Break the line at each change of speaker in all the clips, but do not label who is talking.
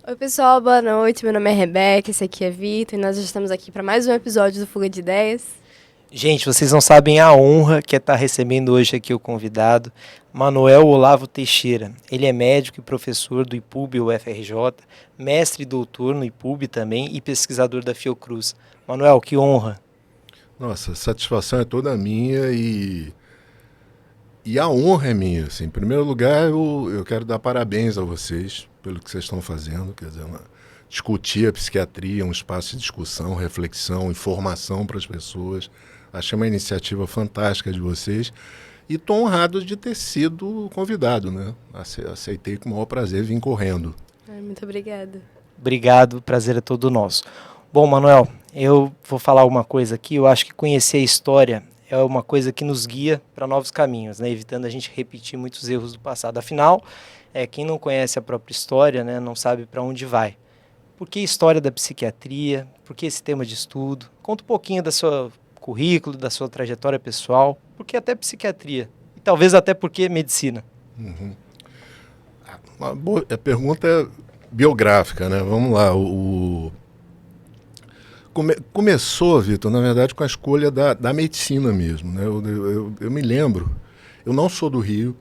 Oi, pessoal, boa noite. Meu nome é Rebeca, esse aqui é Vitor e nós já estamos aqui para mais um episódio do Fuga de Ideias.
Gente, vocês não sabem a honra que é estar recebendo hoje aqui o convidado, Manuel Olavo Teixeira. Ele é médico e professor do IPUB UFRJ, mestre e doutor no IPUB também e pesquisador da Fiocruz. Manuel, que honra.
Nossa, a satisfação é toda minha e a honra é minha. Assim. Em primeiro lugar, eu quero dar parabéns a vocês pelo que vocês estão fazendo. Quer dizer, discutir a psiquiatria, um espaço de discussão, reflexão, informação para as pessoas. Achei uma iniciativa fantástica de vocês e estou honrado de ter sido convidado, né? Aceitei com o maior prazer, vim correndo.
Muito obrigada.
Obrigado, o prazer é todo nosso. Bom, Manuel, eu vou falar uma coisa aqui. Eu acho que conhecer a história é uma coisa que nos guia para novos caminhos, né? Evitando a gente repetir muitos erros do passado. Afinal, quem não conhece a própria história, né, não sabe para onde vai. Por que história da psiquiatria? Por que esse tema de estudo? Conta um pouquinho do seu currículo, da sua trajetória pessoal. Por que até psiquiatria? E talvez até por que medicina?
Uhum. A pergunta é biográfica, né? Vamos lá. Começou, Vitor, na verdade, com a escolha da medicina mesmo. Né? Eu me lembro, eu não sou do Rio,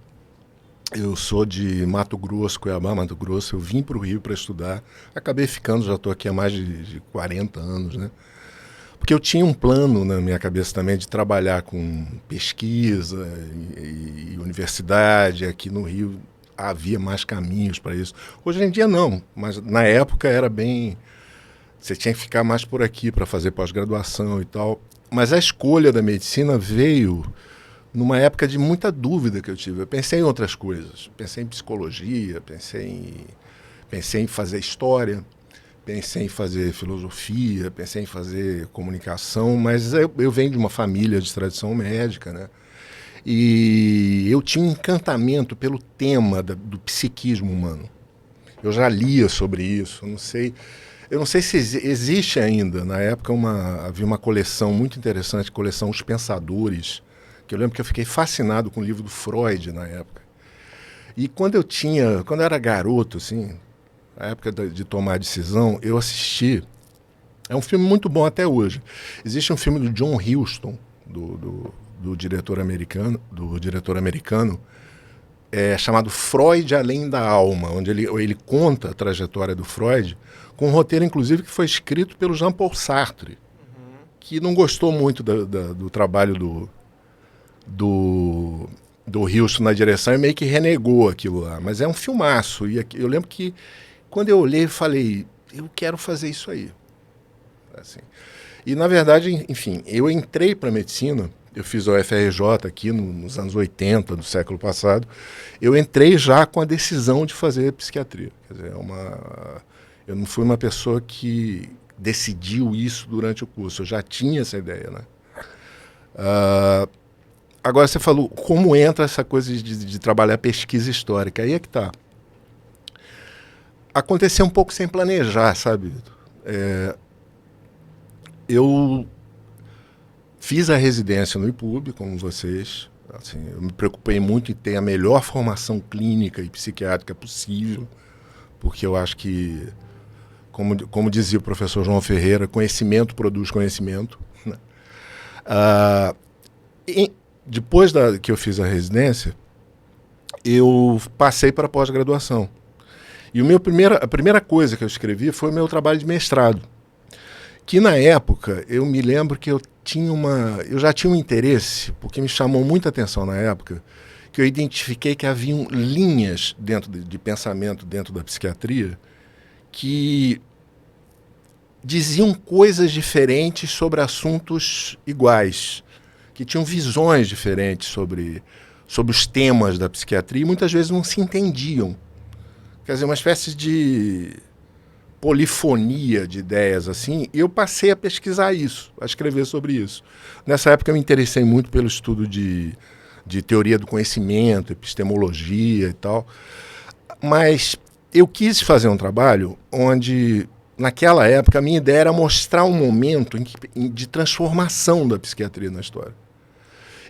eu sou de Mato Grosso, Cuiabá, Mato Grosso. Eu vim para o Rio para estudar, acabei ficando, já estou aqui há mais de 40 anos, né? Porque eu tinha um plano na minha cabeça também de trabalhar com pesquisa e universidade. Aqui no Rio havia mais caminhos para isso. Hoje em dia não, mas na época era bem... Você tinha que ficar mais por aqui para fazer pós-graduação e tal. Mas a escolha da medicina veio numa época de muita dúvida que eu tive. Eu pensei em outras coisas. Pensei em psicologia, pensei em fazer história, pensei em fazer filosofia, pensei em fazer comunicação, mas eu venho de uma família de tradição médica, né? E eu tinha um encantamento pelo tema do psiquismo humano. Eu já lia sobre isso, eu não sei se existe ainda. Na época havia uma coleção muito interessante, coleção Os Pensadores, que eu lembro que eu fiquei fascinado com o livro do Freud na época. E quando eu era garoto, assim, na época de tomar a decisão, eu assisti. É um filme muito bom até hoje. Existe um filme do John Huston, do diretor americano, chamado Freud Além da Alma, onde ele conta a trajetória do Freud, com um roteiro, inclusive, que foi escrito pelo Jean-Paul Sartre, que não gostou muito do trabalho do Huston na direção e meio que renegou aquilo lá. Mas é um filmaço. E eu lembro que, quando eu olhei, eu falei, eu quero fazer isso aí. Assim. E, na verdade, enfim, eu entrei para a medicina. Eu fiz a UFRJ aqui nos anos 80 do século passado. Eu entrei já com a decisão de fazer psiquiatria. Quer dizer, eu não fui uma pessoa que decidiu isso durante o curso. Eu já tinha essa ideia, né? Agora você falou como entra essa coisa de trabalhar pesquisa histórica. Aí é que tá. Aconteceu um pouco sem planejar, sabe? Eu fiz a residência no IPUB, como vocês. Assim, eu me preocupei muito em ter a melhor formação clínica e psiquiátrica possível, porque eu acho que, como dizia o professor João Ferreira, conhecimento produz conhecimento. Né? Depois que eu fiz a residência, eu passei para a pós-graduação. E a primeira coisa que eu escrevi foi o meu trabalho de mestrado, que na época eu me lembro que eu já tinha um interesse, porque me chamou muita atenção na época, que eu identifiquei que haviam linhas dentro de pensamento dentro da psiquiatria que diziam coisas diferentes sobre assuntos iguais, que tinham visões diferentes sobre os temas da psiquiatria e muitas vezes não se entendiam. Quer dizer, uma espécie de polifonia de ideias assim, e eu passei a pesquisar isso, a escrever sobre isso. Nessa época eu me interessei muito pelo estudo de teoria do conhecimento, epistemologia e tal, mas eu quis fazer um trabalho onde, naquela época, a minha ideia era mostrar um momento de transformação da psiquiatria na história.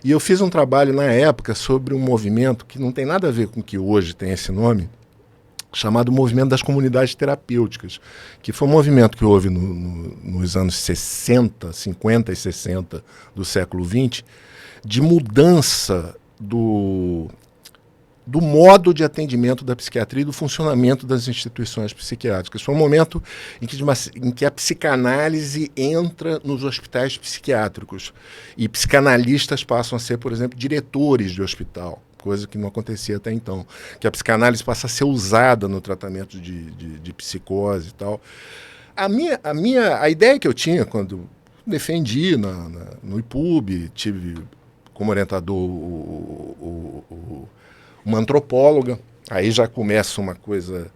E eu fiz um trabalho na época sobre um movimento que não tem nada a ver com o que hoje tem esse nome, chamado Movimento das Comunidades Terapêuticas, que foi um movimento que houve nos anos 60, 50 e 60 do século XX, de mudança do modo de atendimento da psiquiatria e do funcionamento das instituições psiquiátricas. Foi um momento em que a psicanálise entra nos hospitais psiquiátricos e psicanalistas passam a ser, por exemplo, diretores de hospital, coisa que não acontecia até então, que a psicanálise passa a ser usada no tratamento de psicose e tal. A ideia que eu tinha quando defendi no IPUB, tive como orientador uma antropóloga, aí já começa uma coisa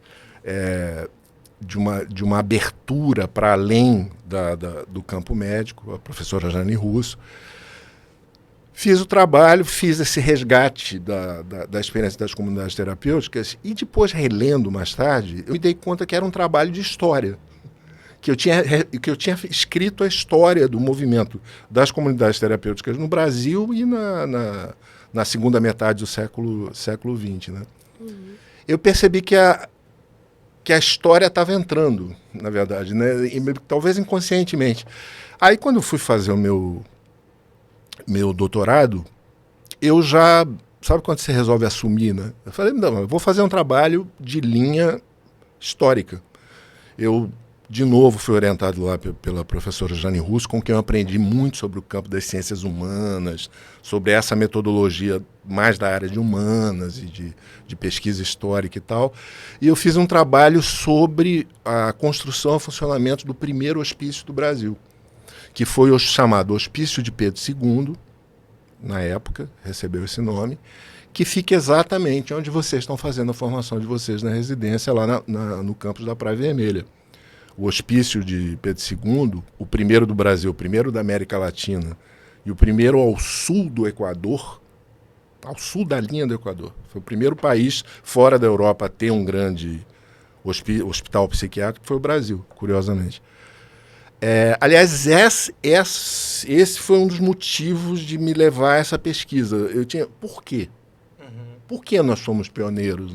de uma abertura para além do campo médico, a professora Jane Russo. Fiz o trabalho, fiz esse resgate da experiência das comunidades terapêuticas e depois, relendo mais tarde, eu me dei conta que era um trabalho de história, que eu tinha escrito a história do movimento das comunidades terapêuticas no Brasil e na segunda metade do século XX. Né? Uhum. Eu percebi que a história estava entrando, na verdade, né? E, talvez inconscientemente. Aí, quando eu fui fazer o meu doutorado, eu já... Sabe quando você resolve assumir, né? Eu falei, não, eu vou fazer um trabalho de linha histórica. Eu, de novo, fui orientado lá pela professora Jane Russo, com quem eu aprendi muito sobre o campo das ciências humanas, sobre essa metodologia mais da área de humanas e de pesquisa histórica e tal. E eu fiz um trabalho sobre a construção e funcionamento do primeiro hospício do Brasil, que foi o chamado Hospício de Pedro II, na época, recebeu esse nome, que fica exatamente onde vocês estão fazendo a formação de vocês na residência, lá no campus da Praia Vermelha. O Hospício de Pedro II, o primeiro do Brasil, o primeiro da América Latina, e o primeiro ao sul do Equador, ao sul da linha do Equador. Foi o primeiro país fora da Europa a ter um grande hospital psiquiátrico, foi o Brasil, curiosamente. Aliás, esse foi um dos motivos de me levar a essa pesquisa. Por quê? Uhum. Por que nós somos pioneiros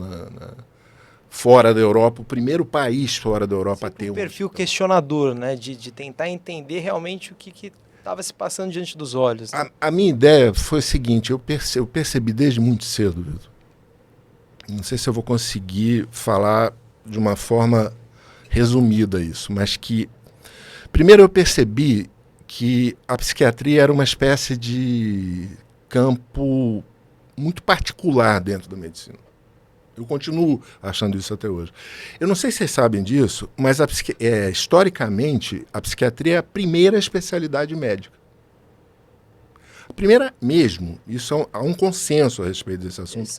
fora da Europa, o primeiro país fora da Europa a ter
um perfil questionador, né? De tentar entender realmente o que estava se passando diante dos olhos. Né?
A minha ideia foi o seguinte, eu percebi desde muito cedo, Vitor. Não sei se eu vou conseguir falar de uma forma resumida isso, mas que primeiro eu percebi que a psiquiatria era uma espécie de campo muito particular dentro da medicina. Eu continuo achando isso até hoje. Eu não sei se vocês sabem disso, mas historicamente a psiquiatria é a primeira especialidade médica. A primeira mesmo. Isso há um consenso a respeito desse assunto.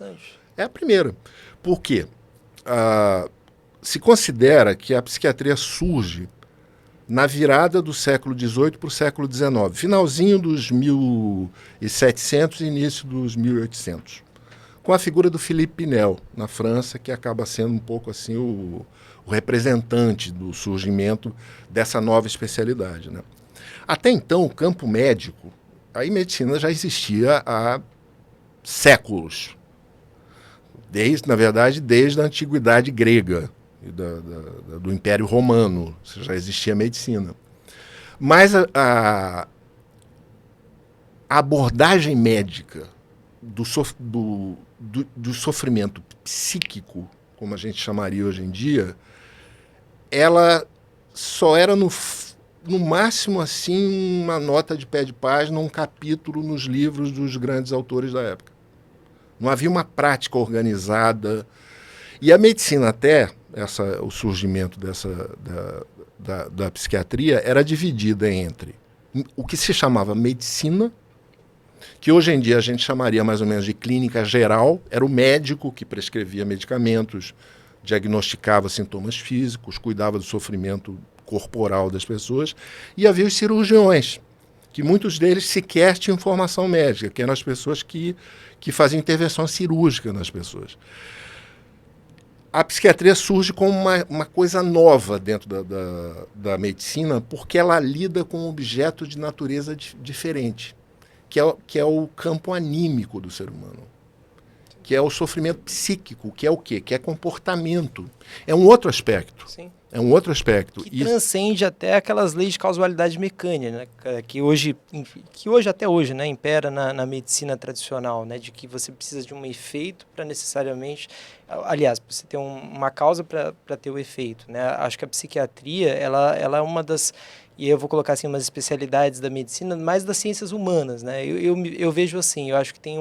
É a primeira. Por quê? Se considera que a psiquiatria surge na virada do século XVIII para o século XIX, finalzinho dos 1700 e início dos 1800, com a figura do Philippe Pinel, na França, que acaba sendo um pouco assim o representante do surgimento dessa nova especialidade. Né? Até então, o campo médico, a medicina já existia há séculos, na verdade, desde a antiguidade grega, do Império Romano, já existia medicina. Mas a abordagem médica do sofrimento psíquico, como a gente chamaria hoje em dia, ela só era no máximo assim uma nota de pé de página, um capítulo nos livros dos grandes autores da época. Não havia uma prática organizada. E a medicina até o surgimento da psiquiatria era dividida entre o que se chamava medicina, que hoje em dia a gente chamaria mais ou menos de clínica geral, era o médico que prescrevia medicamentos, diagnosticava sintomas físicos, cuidava do sofrimento corporal das pessoas, e havia os cirurgiões, que muitos deles sequer tinham formação médica, que eram as pessoas que faziam intervenção cirúrgica nas pessoas. A psiquiatria surge como uma coisa nova dentro da medicina, porque ela lida com um objeto de natureza diferente, que é o campo anímico do ser humano, que é o sofrimento psíquico, que é o quê? Que é comportamento. É um outro aspecto.
Sim.
É um outro aspecto.
Que transcende até aquelas leis de causalidade mecânica, né? Que hoje até hoje, né, impera na medicina tradicional, né? De que você precisa de um efeito para necessariamente... Aliás, você ter uma causa para ter o efeito, né? Acho que a psiquiatria, ela é uma das... E eu vou colocar assim, umas especialidades da medicina, mais das ciências humanas, né? Eu vejo assim, eu acho que tem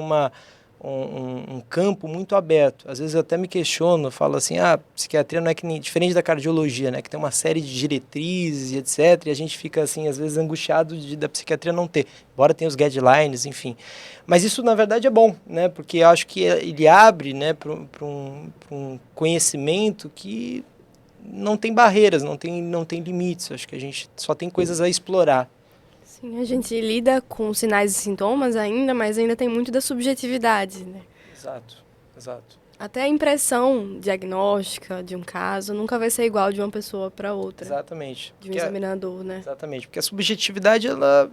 um campo muito aberto. Às vezes eu até me questiono, falo assim, psiquiatria não é que nem, diferente da cardiologia, né, que tem uma série de diretrizes e etc, e a gente fica assim, às vezes angustiado da psiquiatria não ter, embora tenha os guidelines, enfim. Mas isso na verdade é bom, né, porque eu acho que ele abre, né, para um conhecimento que não tem barreiras, não tem limites. Acho que a gente só tem coisas a explorar.
Sim, a gente lida com sinais e sintomas ainda, mas ainda tem muito da subjetividade, né?
Exato.
Até a impressão diagnóstica de um caso nunca vai ser igual de uma pessoa para outra.
Exatamente.
De um examinador, né?
Exatamente, porque a subjetividade, ela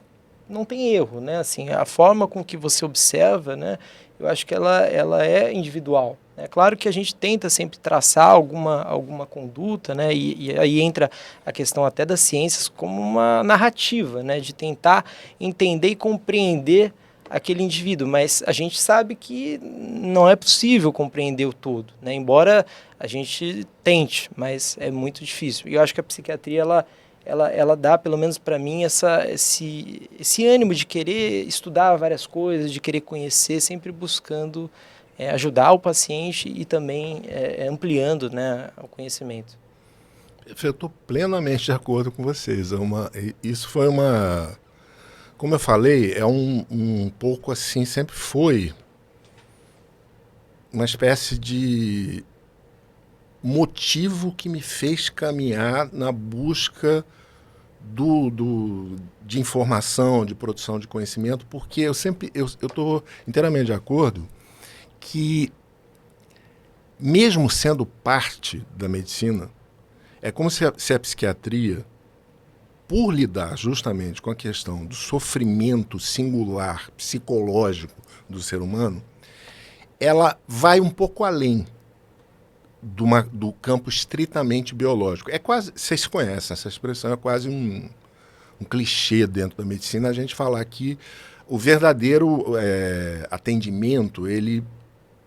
não tem erro, né? Assim, a forma com que você observa, né? Eu acho que ela é individual. É claro que a gente tenta sempre traçar alguma conduta, né? E aí entra a questão até das ciências como uma narrativa, né? De tentar entender e compreender aquele indivíduo, mas a gente sabe que não é possível compreender o todo, né? Embora a gente tente, mas é muito difícil. E eu acho que a psiquiatria, ela dá, pelo menos para mim, esse ânimo de querer estudar várias coisas, de querer conhecer, sempre buscando ajudar o paciente e também ampliando, né, o conhecimento.
Eu estou plenamente de acordo com vocês. Isso foi uma... Como eu falei, é um pouco assim, sempre foi uma espécie de motivo que me fez caminhar na busca de informação, de produção de conhecimento, porque eu estou inteiramente de acordo que, mesmo sendo parte da medicina, é como se a psiquiatria, por lidar justamente com a questão do sofrimento singular, psicológico do ser humano, ela vai um pouco além do campo estritamente biológico. É quase, vocês conhecem essa expressão, é quase um clichê dentro da medicina a gente falar que o verdadeiro atendimento, ele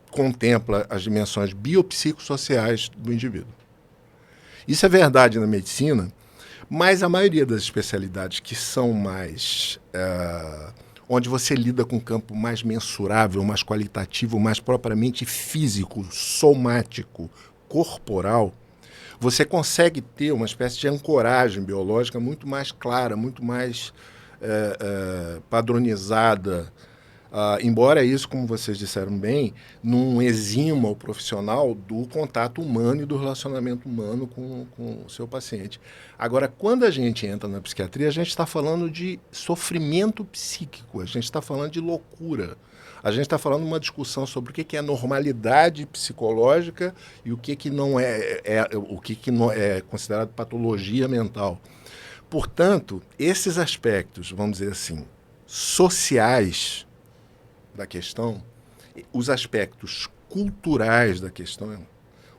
contempla as dimensões biopsicossociais do indivíduo. Isso é verdade na medicina, mas a maioria das especialidades que são mais... onde você lida com um campo mais mensurável, mais qualitativo, mais propriamente físico, somático, corporal, você consegue ter uma espécie de ancoragem biológica muito mais clara, muito mais padronizada. Embora isso, como vocês disseram bem, não exima o profissional do contato humano e do relacionamento humano com o seu paciente. Agora, quando a gente entra na psiquiatria, a gente está falando de sofrimento psíquico, a gente está falando de loucura, a gente está falando de uma discussão sobre o que é normalidade psicológica e o que não que não é considerado patologia mental. Portanto, esses aspectos, vamos dizer assim, sociais da questão, os aspectos culturais da questão,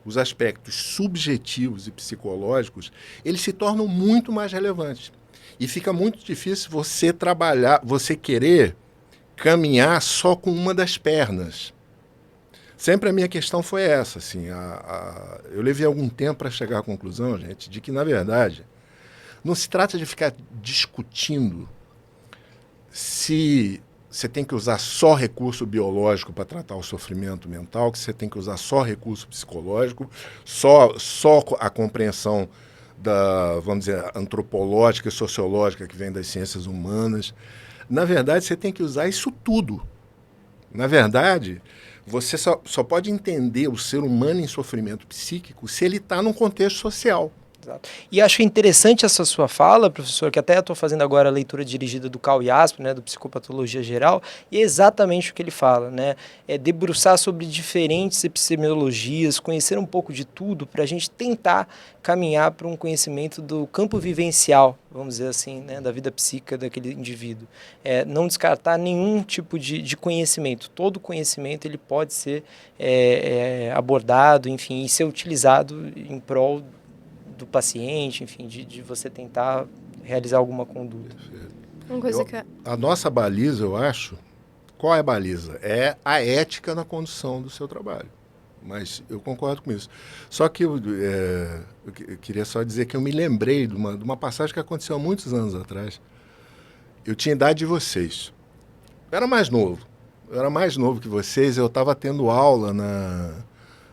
os aspectos subjetivos e psicológicos, eles se tornam muito mais relevantes. E fica muito difícil você trabalhar, você querer caminhar só com uma das pernas. Sempre a minha questão foi essa. Assim, eu levei algum tempo para chegar à conclusão, gente, de que, na verdade, não se trata de ficar discutindo se você tem que usar só recurso biológico para tratar o sofrimento mental, que você tem que usar só recurso psicológico, só a compreensão vamos dizer, antropológica e sociológica que vem das ciências humanas. Na verdade, você tem que usar isso tudo. Na verdade, você só pode entender o ser humano em sofrimento psíquico se ele está num contexto social.
Exato. E acho interessante essa sua fala, professor, que até estou fazendo agora a leitura dirigida do Cal Jasper, né, do Psicopatologia Geral, e é exatamente o que ele fala, né? É debruçar sobre diferentes epistemologias, conhecer um pouco de tudo, para a gente tentar caminhar para um conhecimento do campo vivencial, vamos dizer assim, né, da vida psíquica daquele indivíduo. Não descartar nenhum tipo de conhecimento. Todo conhecimento ele pode ser abordado, enfim, e ser utilizado em prol do paciente, enfim, de você tentar realizar alguma conduta.
Uma coisa que...
A nossa baliza, eu acho, qual é a baliza? É a ética na condução do seu trabalho. Mas eu concordo com isso. Só que eu queria só dizer que eu me lembrei de uma passagem que aconteceu há muitos anos atrás. Eu tinha a idade de vocês. Eu era mais novo. Eu era mais novo que vocês. Eu estava tendo aula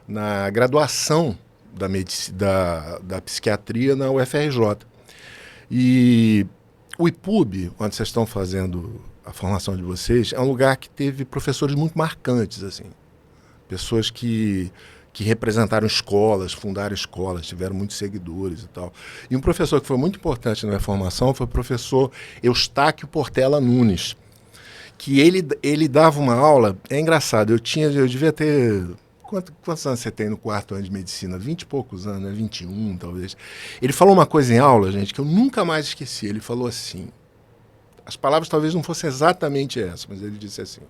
na graduação da psiquiatria na UFRJ. E o IPUB, onde vocês estão fazendo a formação de vocês, é um lugar que teve professores muito marcantes, assim. Pessoas que representaram escolas, fundaram escolas, tiveram muitos seguidores e tal. E um professor que foi muito importante na minha formação foi o professor Eustáquio Portela Nunes, que ele dava uma aula, é engraçado, eu devia ter... Quantos anos você tem no quarto ano de medicina? 20 e poucos anos, né? 21, talvez. Ele falou uma coisa em aula, gente, que eu nunca mais esqueci. Ele falou assim, as palavras talvez não fossem exatamente essas, mas ele disse assim,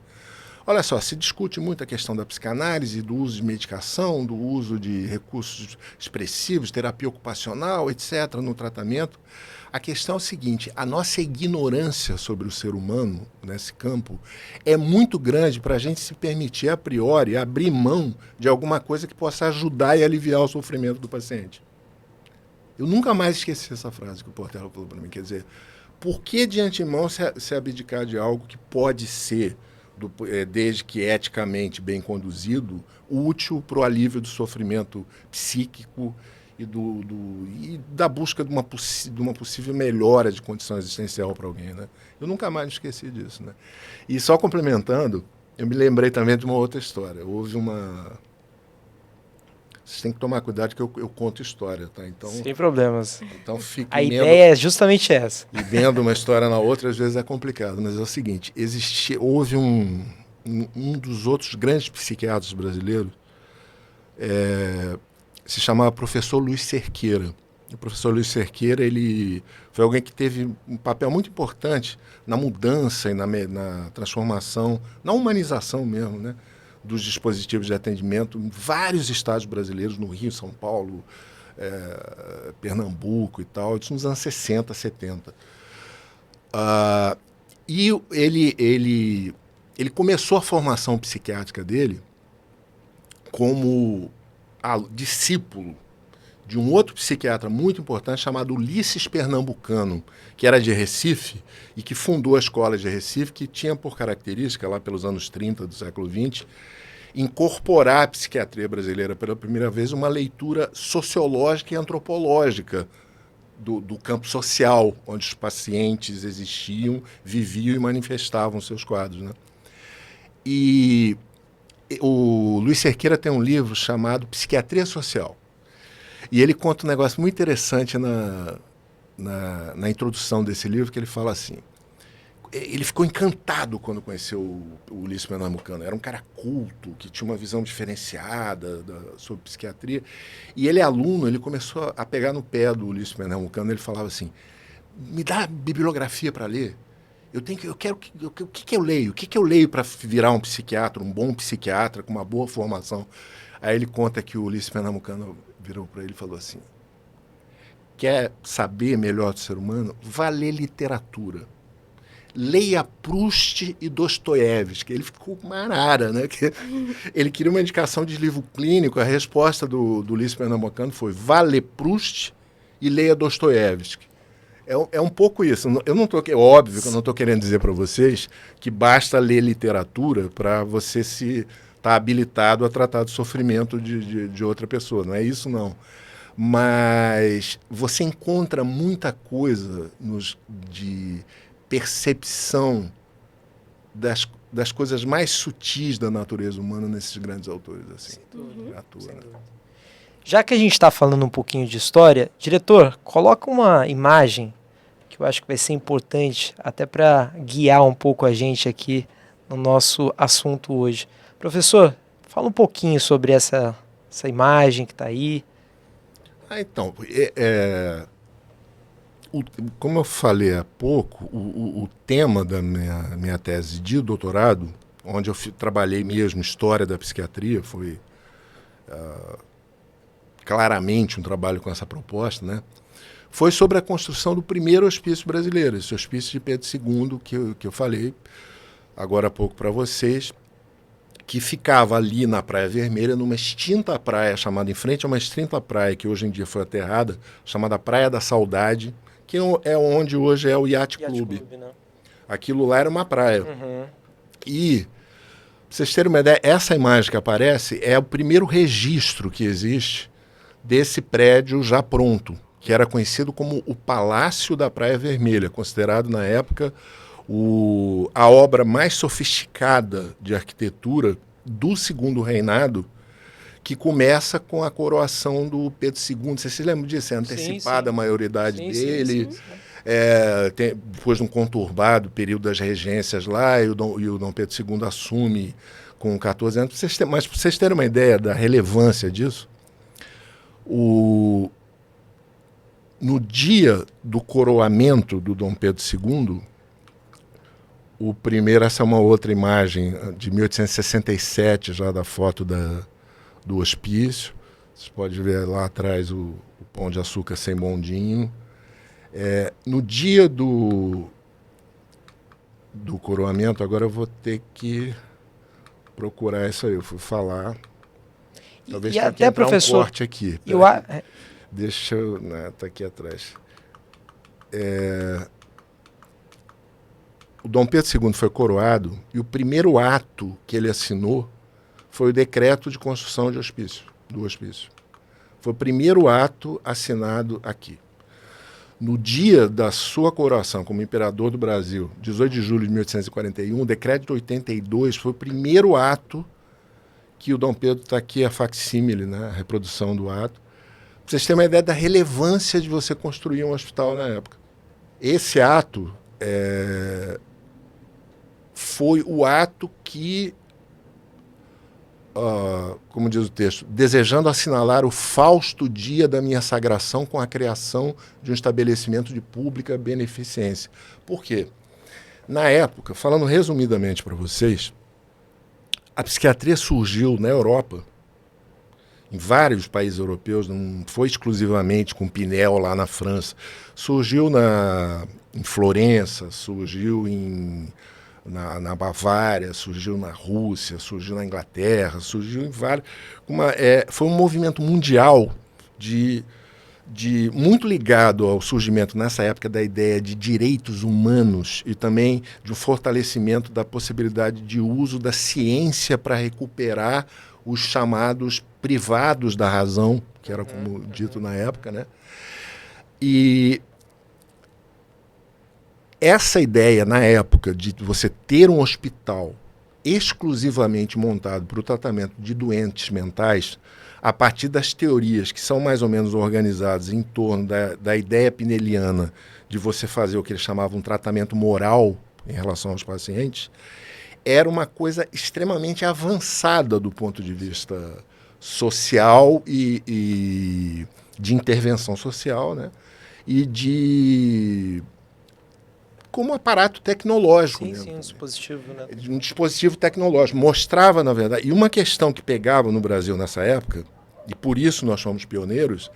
olha só, se discute muito a questão da psicanálise, do uso de medicação, do uso de recursos expressivos, terapia ocupacional, etc., no tratamento. A questão é o seguinte, a nossa ignorância sobre o ser humano nesse campo é muito grande para a gente se permitir, a priori, abrir mão de alguma coisa que possa ajudar e aliviar o sofrimento do paciente. Eu nunca mais esqueci essa frase que o Portela falou para mim. Quer dizer, por que de antemão se abdicar de algo que pode ser, desde que eticamente bem conduzido, útil para o alívio do sofrimento psíquico e da busca de uma possível melhora de condição existencial para alguém, né? Eu nunca mais esqueci disso, né? E só complementando, eu me lembrei também de uma outra história. Houve uma... Vocês têm que tomar cuidado que eu conto história, tá? Então,
sem problemas.
Então fique
a ideia é justamente essa.
E vendo uma história na outra, às vezes é complicado, mas é o seguinte, houve um dos outros grandes psiquiatras brasileiros, se chamava professor Luiz Cerqueira. O professor Luiz Cerqueira, ele foi alguém que teve um papel muito importante na mudança e na transformação, na humanização mesmo, né, dos dispositivos de atendimento em vários estados brasileiros, no Rio, São Paulo, Pernambuco e tal, isso nos anos 60, 70. E ele começou a formação psiquiátrica dele como discípulo de um outro psiquiatra muito importante chamado Ulisses Pernambucano, que era de Recife e que fundou a escola de Recife, que tinha por característica, lá pelos anos 30 do século XX, incorporar à psiquiatria brasileira pela primeira vez uma leitura sociológica e antropológica do campo social, onde os pacientes existiam, viviam e manifestavam seus quadros, né? E o Luiz Cerqueira tem um livro chamado Psiquiatria Social. E ele conta um negócio muito interessante na introdução desse livro, que ele fala assim, ele ficou encantado quando conheceu o Ulisses Pernambucano. Era um cara culto, que tinha uma visão diferenciada sobre psiquiatria. E ele é aluno, ele começou a pegar no pé do Ulisses Pernambucano. Ele falava assim, me dá bibliografia para ler. O que eu leio? O que eu leio para virar um psiquiatra, um bom psiquiatra, com uma boa formação? Aí ele conta que o Ulisses Pernambucano virou para ele e falou assim, quer saber melhor do ser humano? Vá ler literatura. Leia Proust e Dostoiévski. Ele ficou com uma arara, né? Ele queria uma indicação de livro clínico. A resposta do Ulisses Pernambucano foi, vá ler Proust e leia Dostoiévski. É um pouco isso. Óbvio que eu não estou querendo dizer para vocês que basta ler literatura para você estar habilitado a tratar do sofrimento de outra pessoa. Não é isso, não. Mas você encontra muita coisa de percepção das coisas mais sutis da natureza humana nesses grandes autores. Assim.
Sem dúvida. Já que a gente está falando um pouquinho de história, diretor, coloca uma imagem que eu acho que vai ser importante até para guiar um pouco a gente aqui no nosso assunto hoje. Professor, fala um pouquinho sobre essa imagem que está aí.
Então, como eu falei há pouco, o tema da minha tese de doutorado, onde eu trabalhei mesmo história da psiquiatria, foi claramente um trabalho com essa proposta, né? Foi sobre a construção do primeiro hospício brasileiro, esse hospício de Pedro II, que eu falei agora há pouco para vocês, que ficava ali na Praia Vermelha, numa extinta praia chamada, em frente a uma extinta praia que hoje em dia foi aterrada, chamada Praia da Saudade, que é onde hoje é o Yacht Club.
Né?
Aquilo lá era uma praia.
Uhum.
E, pra vocês terem uma ideia, essa imagem que aparece é o primeiro registro que existe desse prédio já pronto, que era conhecido como o Palácio da Praia Vermelha, considerado na época a obra mais sofisticada de arquitetura do Segundo Reinado, que começa com a coroação do Pedro II. Vocês se lembram disso? É antecipada a maioridade dele. Sim. Depois de um conturbado período das regências lá, e o Dom Pedro II assume com 14 anos. Mas para vocês terem uma ideia da relevância disso, no dia do coroamento do Dom Pedro II, essa é uma outra imagem de 1867, já da foto do hospício. Você pode ver lá atrás o Pão de Açúcar sem bondinho. No dia do coroamento, agora eu vou ter que procurar isso aí, eu fui falar. Talvez tenha que entrar um corte aqui. Deixa eu... Tá aqui atrás. O Dom Pedro II foi coroado e o primeiro ato que ele assinou foi o decreto de construção do hospício. Foi o primeiro ato assinado aqui. No dia da sua coroação como imperador do Brasil, 18 de julho de 1841, o decreto de 82 foi o primeiro ato que o Dom Pedro está aqui, a facsímile, né, a reprodução do ato. Pra vocês terem uma ideia da relevância de você construir um hospital na época. Esse ato foi o ato que, como diz o texto, desejando assinalar o fausto dia da minha sagração com a criação de um estabelecimento de pública beneficência. Por quê? Na época, falando resumidamente para vocês, a psiquiatria surgiu na Europa, em vários países europeus, não foi exclusivamente com Pinel lá na França. Surgiu em Florença, surgiu na Bavária, surgiu na Rússia, surgiu na Inglaterra, surgiu em vários... foi um movimento mundial muito ligado ao surgimento, nessa época, da ideia de direitos humanos e também de um fortalecimento da possibilidade de uso da ciência para recuperar os chamados privados da razão, que era como dito na época, né? E essa ideia, na época, de você ter um hospital exclusivamente montado para o tratamento de doentes mentais, a partir das teorias que são mais ou menos organizadas em torno da ideia pineliana de você fazer o que eles chamavam um tratamento moral em relação aos pacientes, era uma coisa extremamente avançada do ponto de vista social e de intervenção social, né? E como aparato tecnológico.
Sim, um dispositivo, né?
Um dispositivo tecnológico. Mostrava, na verdade... E uma questão que pegava no Brasil nessa época, e por isso nós fomos pioneiros,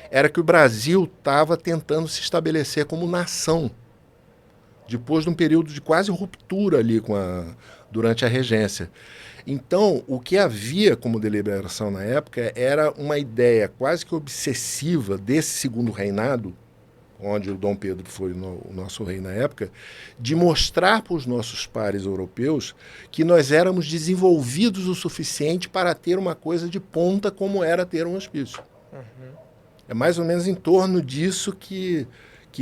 era que o Brasil estava tentando se estabelecer como nação, depois de um período de quase ruptura ali durante a regência. Então, o que havia como deliberação na época era uma ideia quase que obsessiva desse segundo reinado, onde o Dom Pedro foi o nosso rei na época, de mostrar para os nossos pares europeus que nós éramos desenvolvidos o suficiente para ter uma coisa de ponta como era ter um hospício. Uhum. É mais ou menos em torno disso que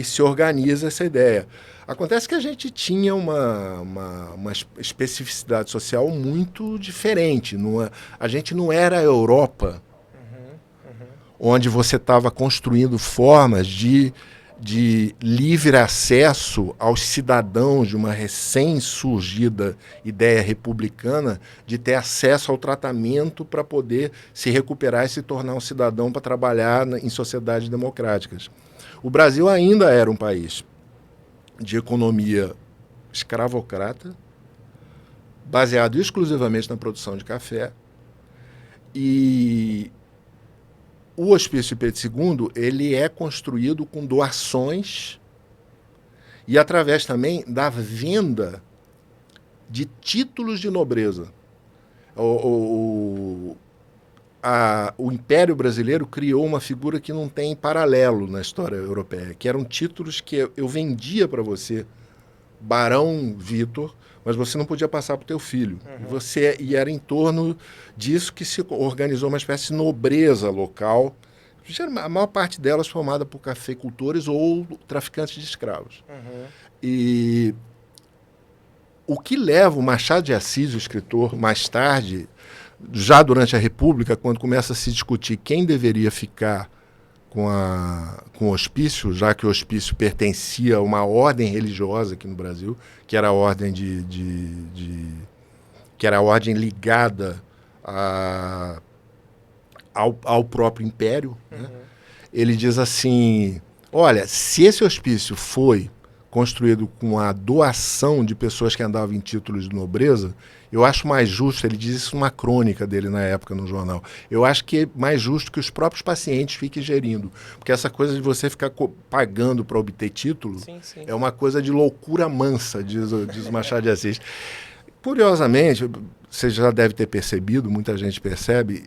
se organiza essa ideia. Acontece que a gente tinha uma especificidade social muito diferente. A gente não era a Europa. onde você estava construindo formas de livre acesso aos cidadãos de uma recém-surgida ideia republicana de ter acesso ao tratamento para poder se recuperar e se tornar um cidadão para trabalhar em sociedades democráticas. O Brasil ainda era um país de economia escravocrata, baseado exclusivamente na produção de café, e o Hospício Pedro II, ele é construído com doações e através também da venda de títulos de nobreza. O Império Brasileiro criou uma figura que não tem paralelo na história europeia, que eram títulos que eu vendia para você, Barão Vitor, mas você não podia passar para o teu filho. E era em torno disso que se organizou uma espécie de nobreza local, a maior parte delas formada por cafeicultores ou traficantes de escravos. E o que leva o Machado de Assis, o escritor, mais tarde, já durante a República, quando começa a se discutir quem deveria ficar com o hospício, já que o hospício pertencia a uma ordem religiosa aqui no Brasil, que era a ordem que era a ordem ligada ao próprio império, né? Ele diz assim: olha, se esse hospício foi construído com a doação de pessoas que andavam em títulos de nobreza, eu acho mais justo, ele diz isso numa crônica dele na época no jornal, eu acho que é mais justo que os próprios pacientes fiquem gerindo, porque essa coisa de você ficar pagando para obter título é uma coisa de loucura mansa, diz o Machado de Assis. Curiosamente, você já deve ter percebido, muita gente percebe,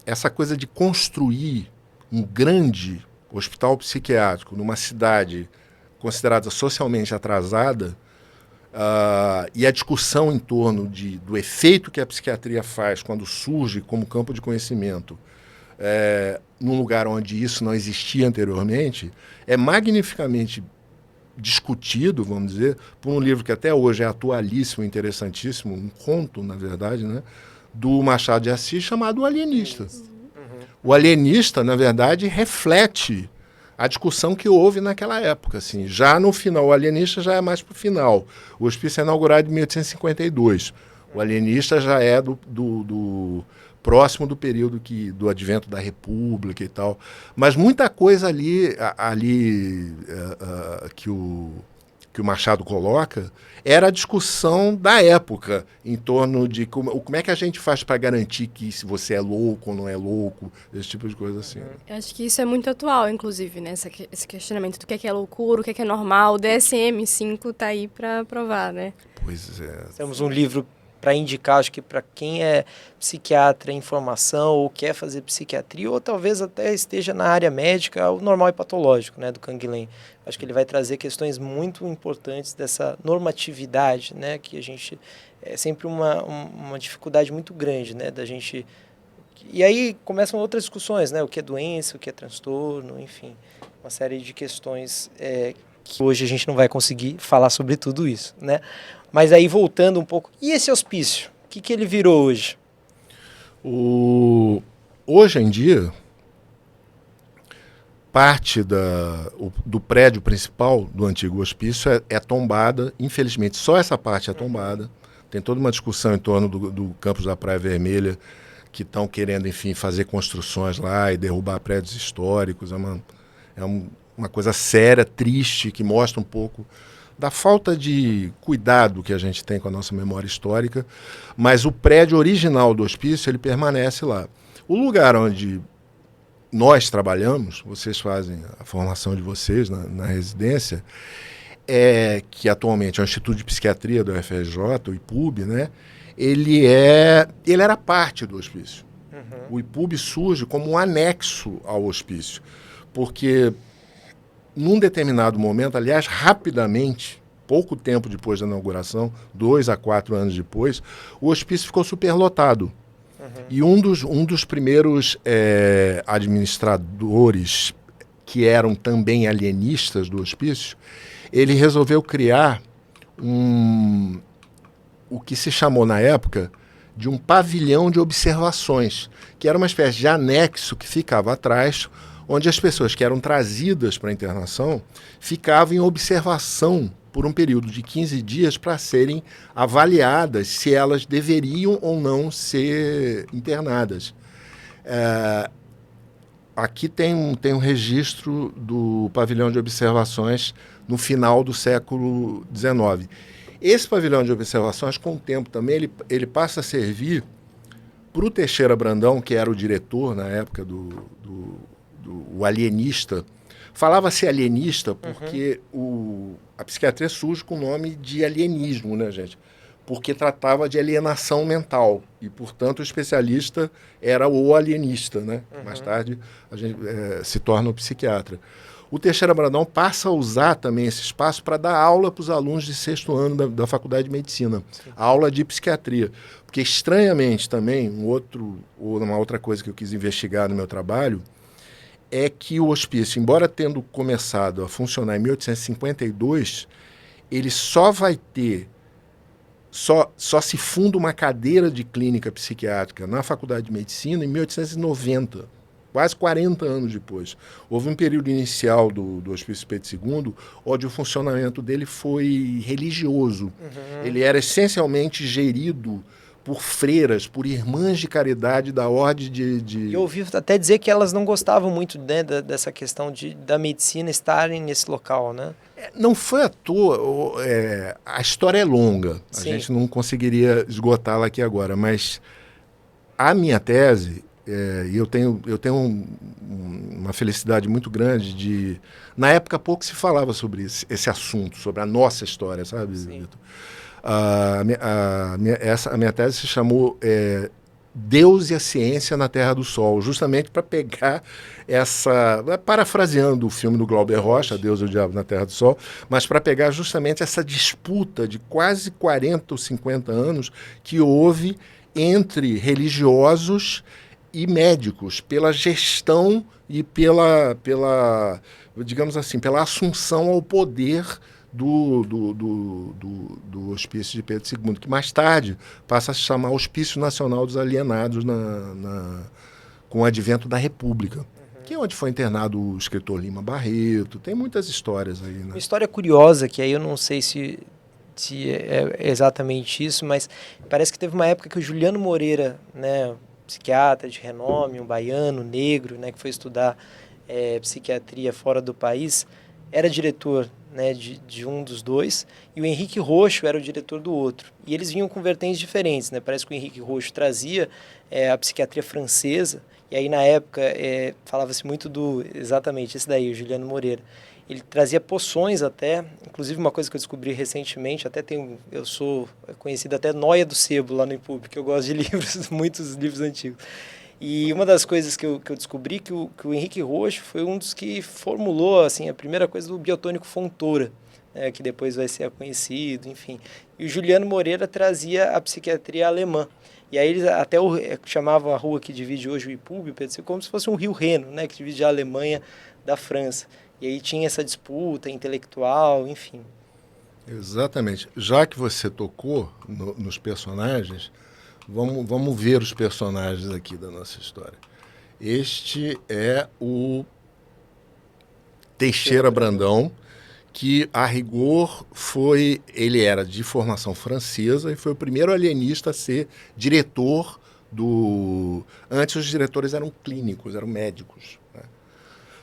essa coisa de construir um grande hospital psiquiátrico numa cidade considerada socialmente atrasada, e a discussão em torno do efeito que a psiquiatria faz quando surge como campo de conhecimento num lugar onde isso não existia anteriormente, é magnificamente discutido, vamos dizer, por um livro que até hoje é atualíssimo, interessantíssimo, um conto, na verdade, né, do Machado de Assis, chamado O Alienista. O Alienista, na verdade, reflete a discussão que houve naquela época. Assim, já no final, o Alienista já é mais para o final. O hospício é inaugurado em 1852. O Alienista já é próximo do período do advento da República e tal. Mas muita coisa ali que o Machado coloca era a discussão da época em torno de como é que a gente faz para garantir que se você é louco ou não é louco, esse tipo de coisa assim.
Eu acho que isso é muito atual, inclusive, né? Esse questionamento do que é loucura, o que é normal. O DSM-5 tá aí para provar, né?
Pois é.
Temos um livro para indicar, acho que para quem é psiquiatra em formação ou quer fazer psiquiatria, ou talvez até esteja na área médica, o Normal e Patológico, né, do Canguilhem. Acho que ele vai trazer questões muito importantes dessa normatividade, né, que a gente é sempre uma dificuldade muito grande, né, da gente. E aí começam outras discussões, né, o que é doença, o que é transtorno, enfim, uma série de questões que hoje a gente não vai conseguir falar sobre tudo isso, né? Mas aí, voltando um pouco, e esse hospício? O que ele virou hoje?
Hoje em dia, parte do prédio principal do antigo hospício é tombada, infelizmente só essa parte é tombada. Tem toda uma discussão em torno do campus da Praia Vermelha, que estão querendo, enfim, fazer construções lá e derrubar prédios históricos. É uma coisa séria, triste, que mostra um pouco da falta de cuidado que a gente tem com a nossa memória histórica, mas o prédio original do hospício, ele permanece lá. O lugar onde nós trabalhamos, vocês fazem a formação de vocês na residência, que atualmente é o Instituto de Psiquiatria do UFRJ, o IPUB, né? Ele era parte do hospício. O IPUB surge como um anexo ao hospício, porque num determinado momento, aliás, rapidamente, pouco tempo depois da inauguração, 2 a 4 anos depois, o hospício ficou superlotado. E um dos primeiros administradores, que eram também alienistas do hospício, ele resolveu criar o que se chamou na época de um pavilhão de observações, que era uma espécie de anexo que ficava atrás, onde as pessoas que eram trazidas para a internação ficavam em observação por um período de 15 dias para serem avaliadas se elas deveriam ou não ser internadas. Aqui tem um registro do pavilhão de observações no final do século XIX. Esse pavilhão de observações, com o tempo também, ele passa a servir para o Teixeira Brandão, que era o diretor na época do alienista. Falava-se alienista porque a psiquiatria surge com o nome de alienismo, né, gente? Porque tratava de alienação mental e, portanto, o especialista era o alienista, né? Mais tarde a gente se torna o psiquiatra. O Teixeira Brandão passa a usar também esse espaço para dar aula para os alunos de 6º ano da Faculdade de Medicina, aula de psiquiatria. Porque, estranhamente também, uma outra coisa que eu quis investigar no meu trabalho é que o hospício, embora tendo começado a funcionar em 1852, ele só vai ter só se funda uma cadeira de clínica psiquiátrica na Faculdade de Medicina em 1890, quase 40 anos depois. Houve um período inicial do Hospício Pedro II, onde o funcionamento dele foi religioso. Ele era essencialmente gerido por freiras, por irmãs de caridade da ordem de...
E eu ouvi até dizer que elas não gostavam muito, né, dessa questão da medicina estarem nesse local, né?
Não foi à toa, a história é longa, a gente não conseguiria esgotá-la aqui agora, mas a minha tese, e eu tenho uma felicidade muito grande de... Na época pouco se falava sobre esse assunto, sobre a nossa história, sabe, Vitor? A minha tese se chamou Deus e a Ciência na Terra do Sol, justamente para pegar parafraseando o filme do Glauber Rocha, Deus e o Diabo na Terra do Sol, mas para pegar justamente essa disputa de quase 40 ou 50 anos que houve entre religiosos e médicos, pela gestão e pela digamos assim, pela assunção ao poder do Hospício de Pedro II, que mais tarde passa a se chamar Hospício Nacional dos Alienados com o advento da República, que é onde foi internado o escritor Lima Barreto. Tem muitas histórias aí, né?
Uma história curiosa, que aí eu não sei se é exatamente isso, mas parece que teve uma época que o Juliano Moreira, né, psiquiatra de renome, um baiano, negro, né, que foi estudar psiquiatria fora do país, era diretor, né, de um dos dois, e o Henrique Roxo era o diretor do outro. E eles vinham com vertentes diferentes, né? Parece que o Henrique Roxo trazia a psiquiatria francesa, e aí na época falava-se muito exatamente esse daí, o Juliano Moreira. Ele trazia poções até, inclusive uma coisa que eu descobri recentemente, eu sou conhecido até Noia do Sebo lá no IPUB, porque eu gosto de livros, muitos livros antigos. E uma das coisas que eu descobri que o Henrique Roxo foi um dos que formulou assim, a primeira coisa do biotônico Fontoura, né, que depois vai ser conhecido, enfim. E o Juliano Moreira trazia a psiquiatria alemã. E aí eles até chamavam a rua que divide hoje o IPUB, como se fosse um rio Reno, né, que divide a Alemanha da França. E aí tinha essa disputa intelectual, enfim.
Exatamente. Já que você tocou nos personagens, vamos ver os personagens aqui da nossa história. Este é o Teixeira Brandão, que a rigor ele era de formação francesa e foi o primeiro alienista a ser diretor Antes os diretores eram clínicos, eram médicos, né?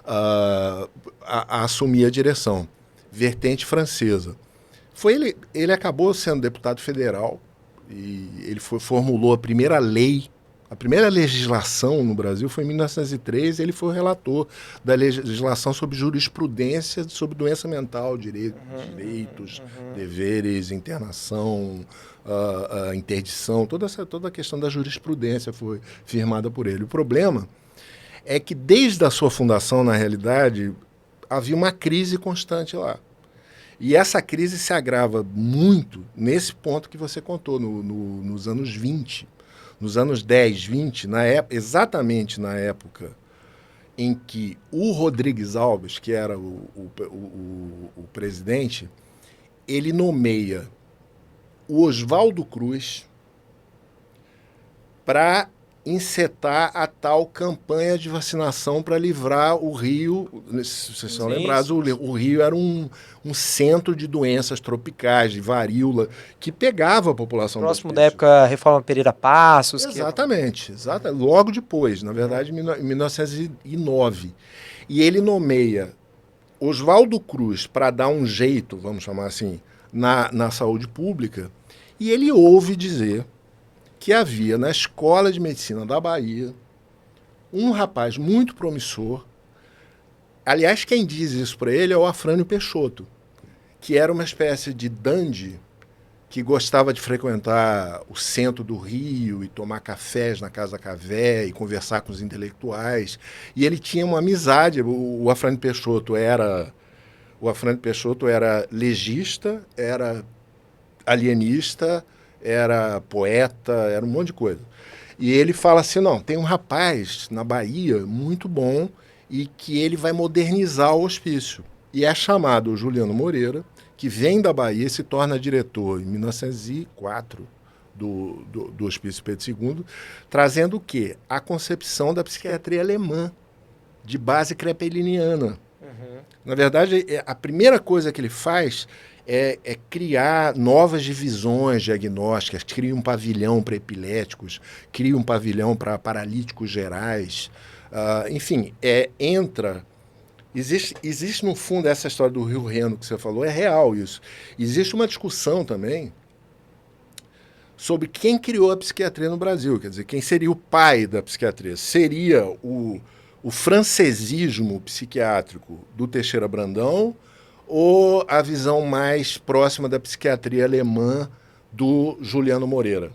A assumir a direção. Vertente francesa. Ele acabou sendo deputado federal e ele formulou a primeira lei, a primeira legislação no Brasil foi em 1903, ele foi o relator da legislação sobre jurisprudência, sobre doença mental, direitos, deveres, internação, interdição, toda a questão da jurisprudência foi firmada por ele. O problema é que desde a sua fundação, na realidade, havia uma crise constante lá. E essa crise se agrava muito nesse ponto que você contou, nos anos 20. Nos anos 10, 20, exatamente na época em que o Rodrigues Alves, que era o presidente, ele nomeia o Oswaldo Cruz para encetar a tal campanha de vacinação para livrar o Rio. Se vocês estão lembrados, o Rio era um centro de doenças tropicais, de varíola, que pegava a população.
Próximo da época, Reforma Pereira Passos.
Exatamente, logo depois, na verdade, em 1909. E ele nomeia Oswaldo Cruz para dar um jeito, vamos chamar assim, na saúde pública, e ele ouve dizer que havia na Escola de Medicina da Bahia um rapaz muito promissor. Aliás, quem diz isso para ele é o Afrânio Peixoto, que era uma espécie de dandy que gostava de frequentar o centro do Rio e tomar cafés na Casa Cavé e conversar com os intelectuais. E ele tinha uma amizade. O Afrânio Peixoto era legista, era alienista, era poeta, era um monte de coisa. E ele fala assim, não, tem um rapaz na Bahia muito bom e que ele vai modernizar o hospício. E é chamado Juliano Moreira, que vem da Bahia e se torna diretor em 1904 do Hospício Pedro II, trazendo o quê? A concepção da psiquiatria alemã, de base krepeliniana. Na verdade, a primeira coisa que ele faz é criar novas divisões diagnósticas, cria um pavilhão para epiléticos, cria um pavilhão para paralíticos gerais, enfim, entra... Existe, no fundo, essa história do Rio Reno que você falou, é real isso. Existe uma discussão também sobre quem criou a psiquiatria no Brasil, quer dizer, quem seria o pai da psiquiatria. Seria o francesismo psiquiátrico do Teixeira Brandão ou a visão mais próxima da psiquiatria alemã do Juliano Moreira?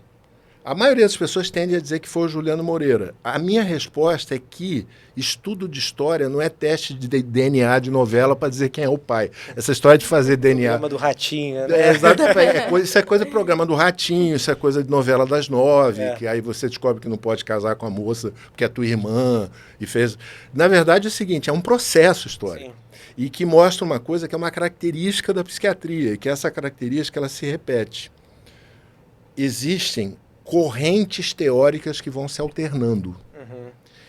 A maioria das pessoas tende a dizer que foi o Juliano Moreira. A minha resposta é que estudo de história não é teste de DNA de novela para dizer quem é o pai. Essa história de fazer DNA...
Programa do Ratinho, né?
Exatamente. Isso é coisa do programa do Ratinho, isso é coisa de novela das 9, que aí você descobre que não pode casar com a moça porque é tua irmã e fez... Na verdade é o seguinte, é um processo histórico. Sim. E que mostra uma coisa que é uma característica da psiquiatria, e que essa característica ela se repete. Existem correntes teóricas que vão se alternando.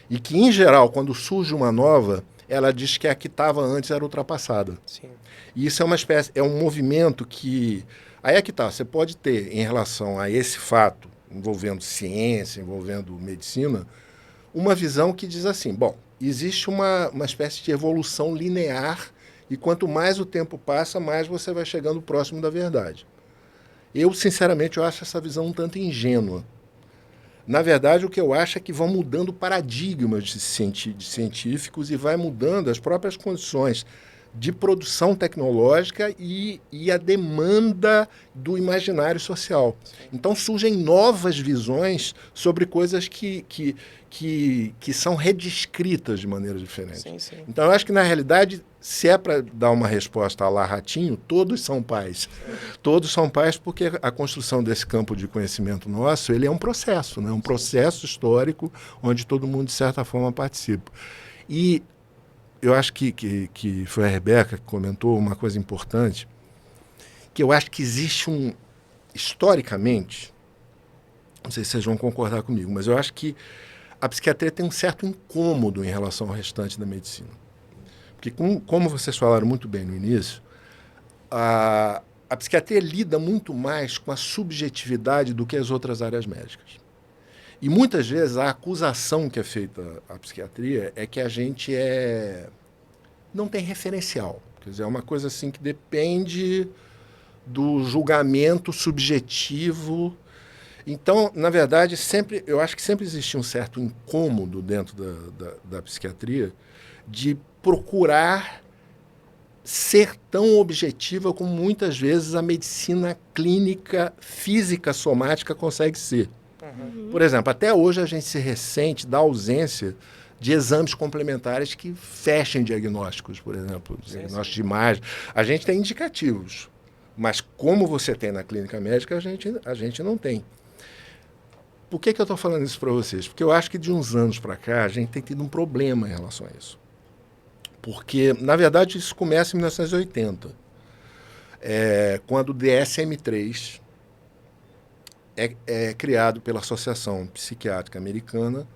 E que, em geral, quando surge uma nova, ela diz que a que estava antes era ultrapassada.
Sim.
E isso é uma espécie, é um movimento que... Aí é que tá, você pode ter, em relação a esse fato, envolvendo ciência, envolvendo medicina, uma visão que diz assim, bom, existe uma espécie de evolução linear e quanto mais o tempo passa, mais você vai chegando próximo da verdade. Eu, sinceramente, eu acho essa visão um tanto ingênua. Na verdade, o que eu acho é que vão mudando paradigmas de científicos e vai mudando as próprias condições de produção tecnológica e a demanda do imaginário social. Então surgem novas visões sobre coisas que são redescritas de maneira diferente.
Sim, sim.
Então eu acho que, na realidade, se é para dar uma resposta a lá Ratinho, todos são pais. Todos são pais porque a construção desse campo de conhecimento nosso, ele é um processo, né? Um processo histórico onde todo mundo, de certa forma, participa. E eu acho que foi a Rebeca que comentou uma coisa importante, que eu acho que existe historicamente, não sei se vocês vão concordar comigo, mas eu acho que a psiquiatria tem um certo incômodo em relação ao restante da medicina. Porque, como vocês falaram muito bem no início, a psiquiatria lida muito mais com a subjetividade do que as outras áreas médicas. E muitas vezes a acusação que é feita à psiquiatria é que a gente não tem referencial. Quer dizer, é uma coisa assim que depende do julgamento subjetivo. Então, na verdade, eu acho que sempre existe um certo incômodo dentro da psiquiatria de procurar ser tão objetiva como muitas vezes a medicina clínica física somática consegue ser. Por exemplo, até hoje a gente se ressente da ausência de exames complementares que fechem diagnósticos, por exemplo, diagnósticos de imagem. A gente tem indicativos, mas como você tem na clínica médica, a gente não tem. Por que eu estou falando isso para vocês? Porque eu acho que de uns anos para cá a gente tem tido um problema em relação a isso. Porque, na verdade, isso começa em 1980, quando o DSM-3 é criado pela Associação Psiquiátrica Americana,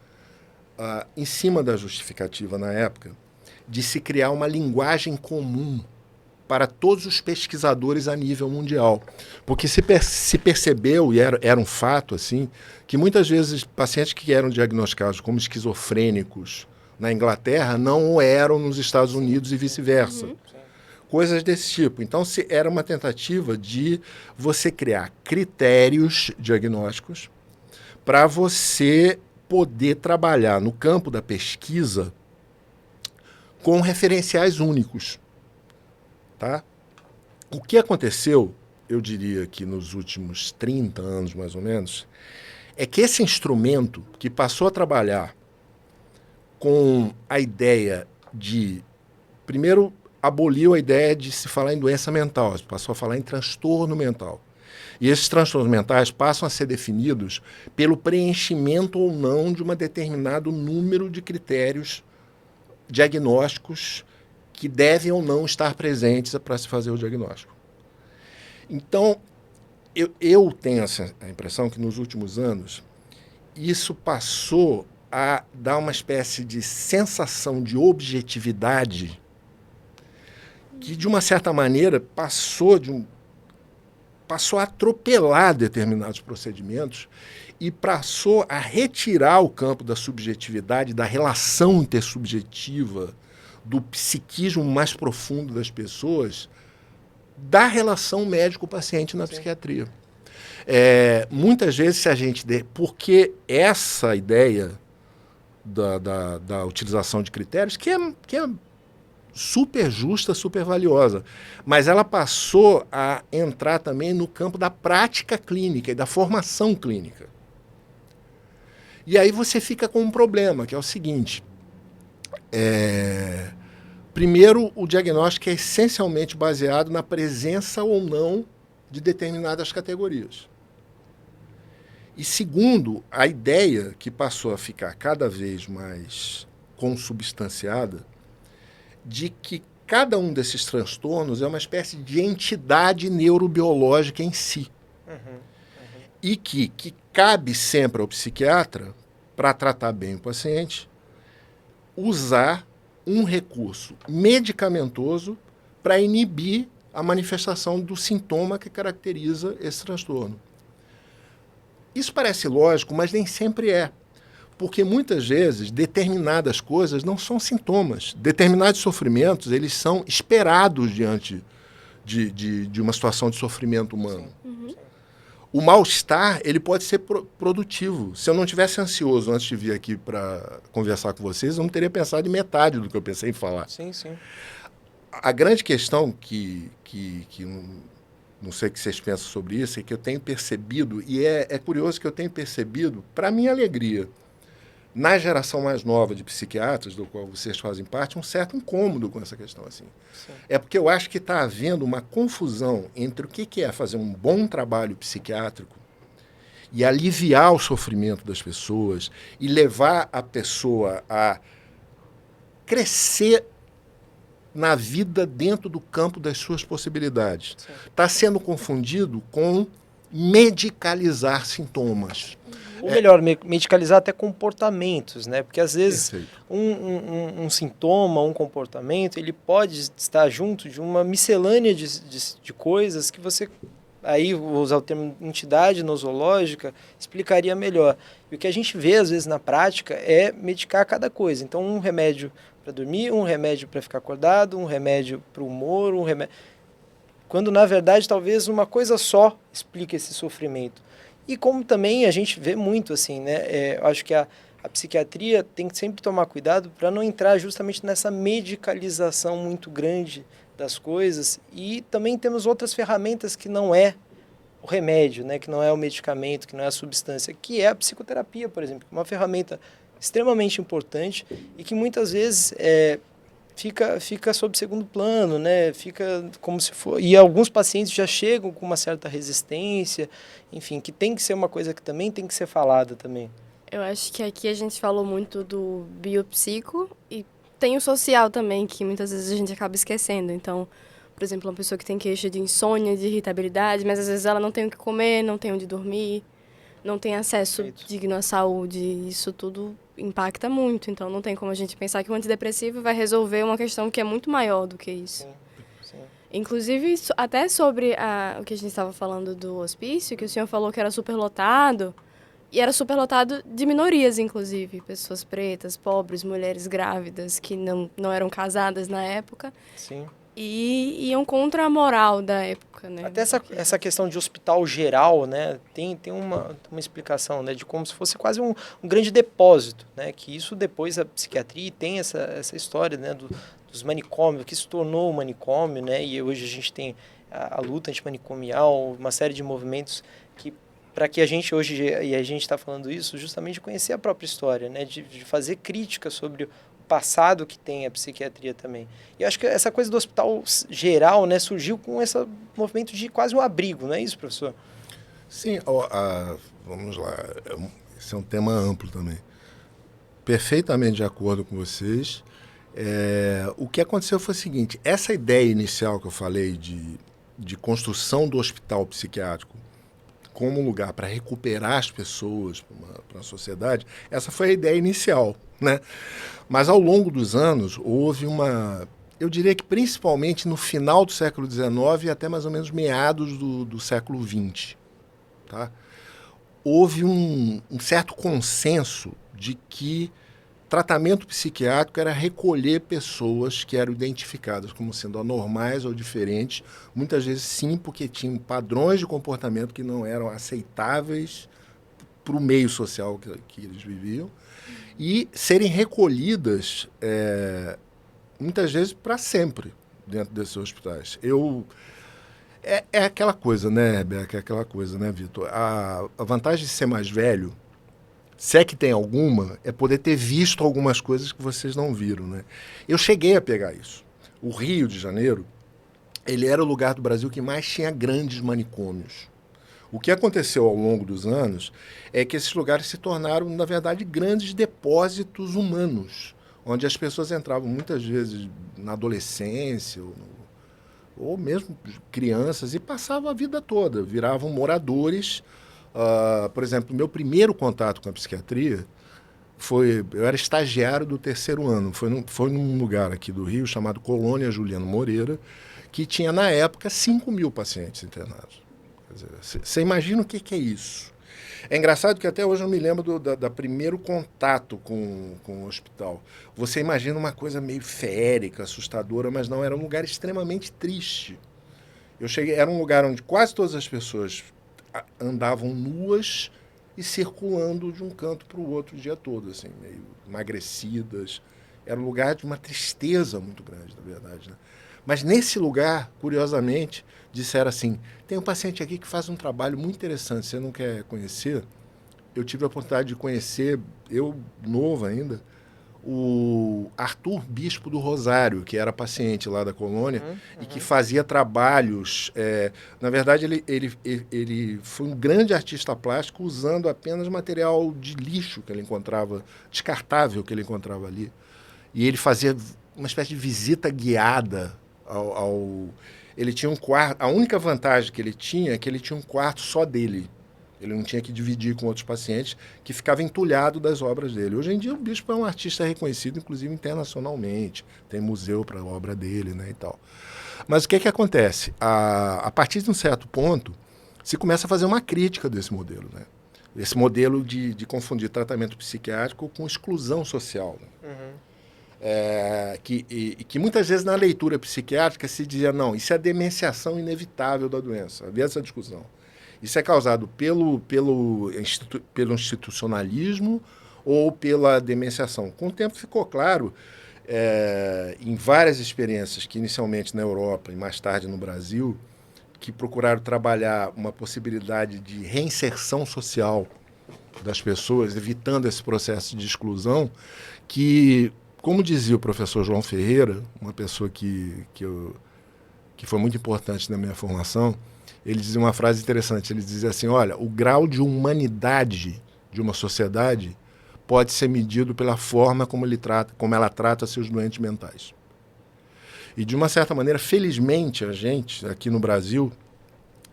em cima da justificativa na época, de se criar uma linguagem comum para todos os pesquisadores a nível mundial. Porque se percebeu, e era um fato, assim, que muitas vezes pacientes que eram diagnosticados como esquizofrênicos na Inglaterra não o eram nos Estados Unidos e vice-versa. Coisas desse tipo. Então, era uma tentativa de você criar critérios diagnósticos para você poder trabalhar no campo da pesquisa com referenciais únicos. Tá? O que aconteceu, eu diria que nos últimos 30 anos, mais ou menos, é que esse instrumento que passou a trabalhar com a ideia de... Primeiro, aboliu a ideia de se falar em doença mental, passou a falar em transtorno mental. E esses transtornos mentais passam a ser definidos pelo preenchimento ou não de um determinado número de critérios diagnósticos que devem ou não estar presentes para se fazer o diagnóstico. Então, eu tenho a impressão que nos últimos anos isso passou a dar uma espécie de sensação de objetividade que, de uma certa maneira, passou a atropelar determinados procedimentos e passou a retirar o campo da subjetividade, da relação intersubjetiva, do psiquismo mais profundo das pessoas, da relação médico-paciente na psiquiatria. Muitas vezes, porque essa ideia da utilização de critérios, que é super justa, super valiosa, mas ela passou a entrar também no campo da prática clínica e da formação clínica. E aí você fica com um problema, que é o seguinte... Primeiro, o diagnóstico é essencialmente baseado na presença ou não de determinadas categorias. E segundo, a ideia que passou a ficar cada vez mais consubstanciada de que cada um desses transtornos é uma espécie de entidade neurobiológica em si. E que cabe sempre ao psiquiatra, para tratar bem o paciente, usar um recurso medicamentoso para inibir a manifestação do sintoma que caracteriza esse transtorno. Isso parece lógico, mas nem sempre é. Porque muitas vezes determinadas coisas não são sintomas. Determinados sofrimentos, eles são esperados diante de uma situação de sofrimento humano. O mal-estar, ele pode ser produtivo. Se eu não tivesse ansioso antes de vir aqui para conversar com vocês, eu não teria pensado em metade do que eu pensei em falar.
Sim, sim.
A grande questão que não sei o que vocês pensam sobre isso, é que eu tenho percebido, e é curioso que eu tenho percebido, para minha alegria, na geração mais nova de psiquiatras, do qual vocês fazem parte, um certo incômodo com essa questão. Assim. É porque eu acho que está havendo uma confusão entre o que é fazer um bom trabalho psiquiátrico e aliviar o sofrimento das pessoas e levar a pessoa a crescer na vida dentro do campo das suas possibilidades. Está sendo confundido com medicalizar sintomas.
Ou melhor, medicalizar até comportamentos, né? Porque às vezes um sintoma, um comportamento, ele pode estar junto de uma miscelânea de coisas que você, aí vou usar o termo entidade nosológica, explicaria melhor. E o que a gente vê às vezes na prática é medicar cada coisa. Então um remédio para dormir, um remédio para ficar acordado, um remédio para o humor, um remédio... Quando na verdade talvez uma coisa só explique esse sofrimento. E como também a gente vê muito, assim, né? Eu acho que a psiquiatria tem que sempre tomar cuidado para não entrar justamente nessa medicalização muito grande das coisas. E também temos outras ferramentas que não é o remédio, né? Que não é o medicamento, que não é a substância, que é a psicoterapia, por exemplo, uma ferramenta extremamente importante e que muitas vezes fica sob segundo plano, né? Fica como se for... E alguns pacientes já chegam com uma certa resistência, enfim, que tem que ser uma coisa que também tem que ser falada também.
Eu acho que aqui a gente falou muito do biopsico e tem o social também, que muitas vezes a gente acaba esquecendo. Então, por exemplo, uma pessoa que tem queixa de insônia, de irritabilidade, mas às vezes ela não tem o que comer, não tem onde dormir. não tem acesso
Perfeito.
digno à saúde. Isso tudo impacta muito. Então, não tem como a gente pensar que o antidepressivo vai resolver uma questão que é muito maior do que isso.
Sim, sim.
Inclusive, até sobre o que a gente estava falando do hospício, que o senhor falou que era superlotado, e era superlotado de minorias, inclusive. Pessoas pretas, pobres, mulheres grávidas, que não eram casadas na época.
Sim.
E iam contra a moral da época, né?
Até essa questão de hospital geral, né, tem uma explicação, né, de como se fosse quase um grande depósito, né, que isso depois a psiquiatria tem essa história, né, dos manicômios, que se tornou um manicômio, né, e hoje a gente tem a luta antimanicomial, uma série de movimentos que para que a gente hoje, e a gente está falando isso, justamente conhecer a própria história, né, de fazer crítica sobre o passado que tem a psiquiatria também. E eu acho que essa coisa do hospital geral, né, surgiu com esse movimento de quase um abrigo, não é isso, professor?
Sim, vamos lá, esse é um tema amplo também. Perfeitamente de acordo com vocês. O que aconteceu foi o seguinte, essa ideia inicial que eu falei de construção do hospital psiquiátrico como um lugar para recuperar as pessoas para a sociedade, essa foi a ideia inicial, né? Mas ao longo dos anos houve eu diria que principalmente no final do século XIX e até mais ou menos meados do século XX, tá? Houve um certo consenso de que tratamento psiquiátrico era recolher pessoas que eram identificadas como sendo anormais ou diferentes, muitas vezes sim, porque tinham padrões de comportamento que não eram aceitáveis para o meio social que eles viviam, e serem recolhidas, muitas vezes, para sempre dentro desses hospitais. É aquela coisa, né, Rebeca? É aquela coisa, né, Vitor? A vantagem de ser mais velho, se é que tem alguma, é poder ter visto algumas coisas que vocês não viram, né? Eu cheguei a pegar isso. O Rio de Janeiro, ele era o lugar do Brasil que mais tinha grandes manicômios. O que aconteceu ao longo dos anos é que esses lugares se tornaram, na verdade, grandes depósitos humanos, onde as pessoas entravam muitas vezes na adolescência ou mesmo crianças e passavam a vida toda, viravam moradores. Por exemplo, meu primeiro contato com a psiquiatria eu era estagiário do terceiro ano, foi num lugar aqui do Rio chamado Colônia Juliano Moreira, que tinha na época 5.000 pacientes internados. Você imagina o que é isso? É engraçado que até hoje eu me lembro da primeiro contato com o hospital. Você imagina uma coisa meio férica, assustadora, mas não, era um lugar extremamente triste. Era um lugar onde quase todas as pessoas andavam nuas e circulando de um canto para o outro o dia todo, assim, meio emagrecidas. Era um lugar de uma tristeza muito grande, na verdade, né? Mas nesse lugar, curiosamente, disseram assim, tem um paciente aqui que faz um trabalho muito interessante, você não quer conhecer? Eu tive a oportunidade de conhecer, eu novo ainda, o Arthur Bispo do Rosário, que era paciente lá da colônia, e que fazia trabalhos. Na verdade, ele foi um grande artista plástico usando apenas material de lixo que ele encontrava, descartável que ele encontrava ali. E ele fazia uma espécie de visita guiada Ele tinha um quarto. A única vantagem que ele tinha é que ele tinha um quarto só dele. Ele não tinha que dividir com outros pacientes, que ficava entulhado das obras dele. Hoje em dia o Bispo é um artista reconhecido, inclusive internacionalmente. Tem museu para a obra dele, né, e tal. Mas o que acontece? A partir de um certo ponto, se começa a fazer uma crítica desse modelo, né? Esse modelo de confundir tratamento psiquiátrico com exclusão social, né? Que muitas vezes na leitura psiquiátrica se dizia, não, isso é a demenciação inevitável da doença. Havia essa discussão. Isso é causado pelo institucionalismo ou pela demenciação. Com o tempo ficou claro, em várias experiências que inicialmente na Europa e mais tarde no Brasil, que procuraram trabalhar uma possibilidade de reinserção social das pessoas, evitando esse processo de exclusão, que, como dizia o professor João Ferreira, uma pessoa que foi muito importante na minha formação, ele dizia uma frase interessante, ele dizia assim, olha, o grau de humanidade de uma sociedade pode ser medido pela forma como ela trata seus doentes mentais. E de uma certa maneira, felizmente, a gente, aqui no Brasil,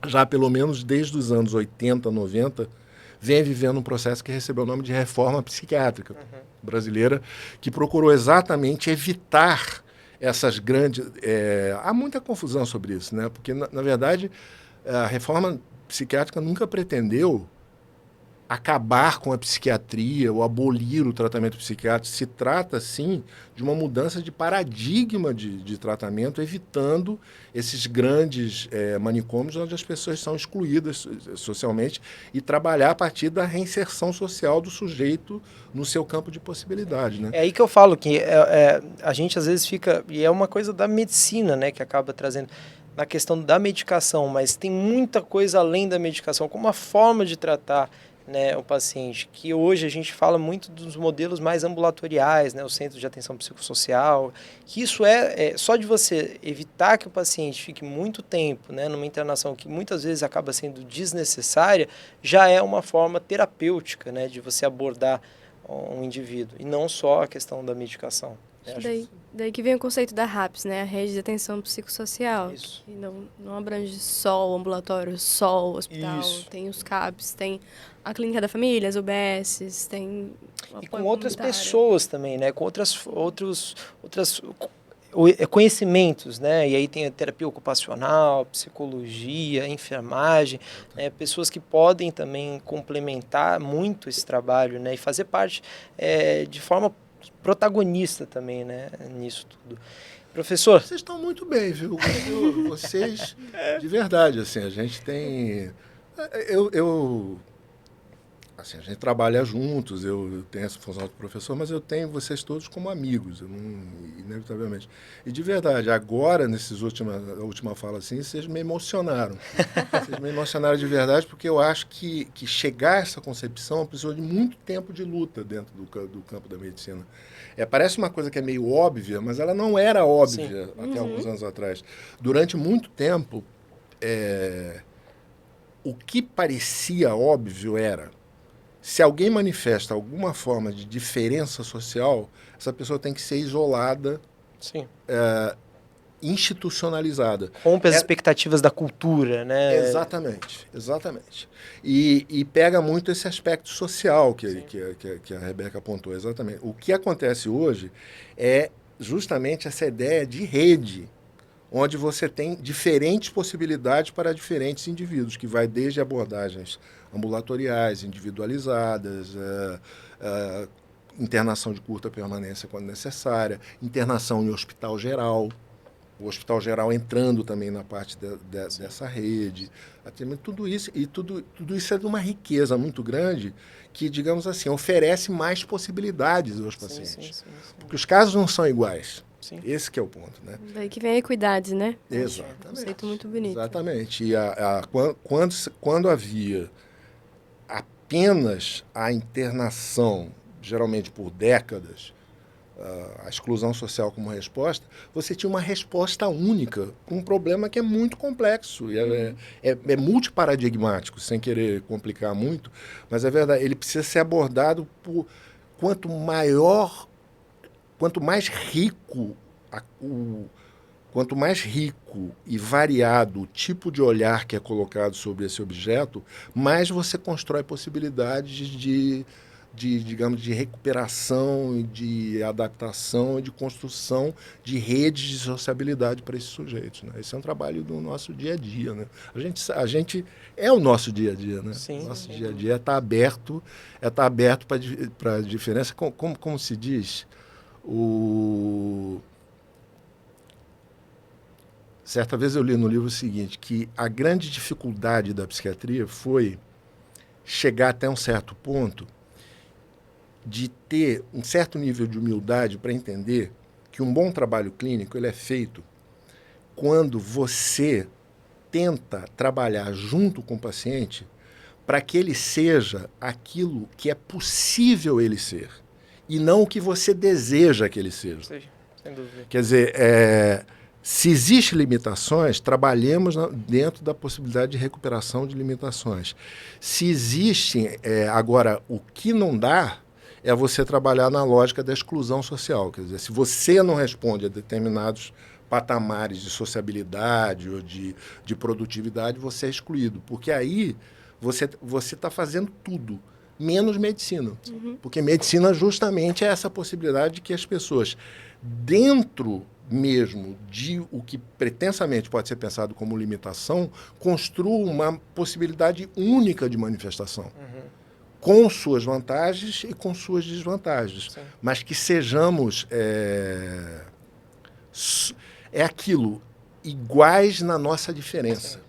já pelo menos desde os anos 80, 90, vem vivendo um processo que recebeu o nome de reforma psiquiátrica brasileira, que procurou exatamente evitar essas grandes... há muita confusão sobre isso, né? Porque, na verdade, a reforma psiquiátrica nunca pretendeu acabar com a psiquiatria ou abolir o tratamento psiquiátrico. Se trata, sim, de uma mudança de paradigma de tratamento, evitando esses grandes manicômios onde as pessoas são excluídas socialmente e trabalhar a partir da reinserção social do sujeito no seu campo de possibilidade, né?
É aí que eu falo que a gente às vezes fica... E é uma coisa da medicina, né, que acaba trazendo na questão da medicação, mas tem muita coisa além da medicação, como a forma de tratar, né, o paciente, que hoje a gente fala muito dos modelos mais ambulatoriais, né, o centro de atenção psicossocial, que isso só de você evitar que o paciente fique muito tempo, né, numa internação que muitas vezes acaba sendo desnecessária, já é uma forma terapêutica, né, de você abordar um indivíduo, e não só a questão da medicação.
Daí que vem o conceito da RAPS, né? A Rede de Atenção Psicossocial.
Isso.
Que não abrange só o ambulatório, só o hospital.
Isso.
Tem os CAPs, tem a Clínica da Família, as UBSs, tem...
E com outras pessoas também, né? Com outros conhecimentos, né? E aí tem a terapia ocupacional, psicologia, enfermagem, né? Pessoas que podem também complementar muito esse trabalho, né? E fazer parte de forma protagonista também, né, nisso tudo. Professor?
Vocês estão muito bem, viu? Vocês, de verdade, assim, a gente tem... Assim, a gente trabalha juntos, eu tenho essa função de professor, mas eu tenho vocês todos como amigos, inevitavelmente. E de verdade, agora, a última fala assim, vocês me emocionaram. Vocês me emocionaram de verdade, porque eu acho que chegar a essa concepção precisou de muito tempo de luta dentro do campo da medicina. Parece uma coisa que é meio óbvia, mas ela não era óbvia até alguns anos atrás. Durante muito tempo, o que parecia óbvio era: se alguém manifesta alguma forma de diferença social, essa pessoa tem que ser isolada, institucionalizada.
Rompe as expectativas da cultura, né?
Exatamente, exatamente. E pega muito esse aspecto social que a Rebeca apontou, exatamente. O que acontece hoje é justamente essa ideia de rede, onde você tem diferentes possibilidades para diferentes indivíduos, que vai desde abordagens ambulatoriais, individualizadas, internação de curta permanência quando necessária, internação em hospital geral, o hospital geral entrando também na parte dessa rede. Tudo isso, e tudo isso é de uma riqueza muito grande que, digamos assim, oferece mais possibilidades aos pacientes. Sim. Porque os casos não são iguais. Sim. Esse que é o ponto, né?
Daí que vem a equidade, né?
Exatamente.
É um conceito muito bonito.
Exatamente. E quando havia apenas a internação, geralmente por décadas, a exclusão social como resposta, você tinha uma resposta única com um problema que é muito complexo, é multiparadigmático, sem querer complicar muito, mas é verdade, ele precisa ser abordado por quanto mais rico e variado o tipo de olhar que é colocado sobre esse objeto, mais você constrói possibilidades digamos, de recuperação, de adaptação e de construção de redes de sociabilidade para esses sujeitos, né? Esse é um trabalho do nosso dia a dia, né? A gente é o nosso dia a dia, né?
Sim.
Nosso dia a dia é estar aberto para a diferença. Como se diz? Certa vez eu li no livro o seguinte, que a grande dificuldade da psiquiatria foi chegar até um certo ponto de ter um certo nível de humildade para entender que um bom trabalho clínico ele é feito quando você tenta trabalhar junto com o paciente para que ele seja aquilo que é possível ele ser e não o que você deseja que ele seja.
Sem dúvida.
Quer dizer, se existem limitações, trabalhemos dentro da possibilidade de recuperação de limitações. Se existem, agora, o que não dá é você trabalhar na lógica da exclusão social. Quer dizer, se você não responde a determinados patamares de sociabilidade ou de produtividade, você é excluído. Porque aí você está fazendo tudo, menos medicina. Porque medicina justamente é essa possibilidade de que as pessoas, dentro mesmo de o que pretensamente pode ser pensado como limitação, construam uma possibilidade única de manifestação. Com suas vantagens e com suas desvantagens.
Sim.
Mas que sejamos aquilo, iguais na nossa diferença.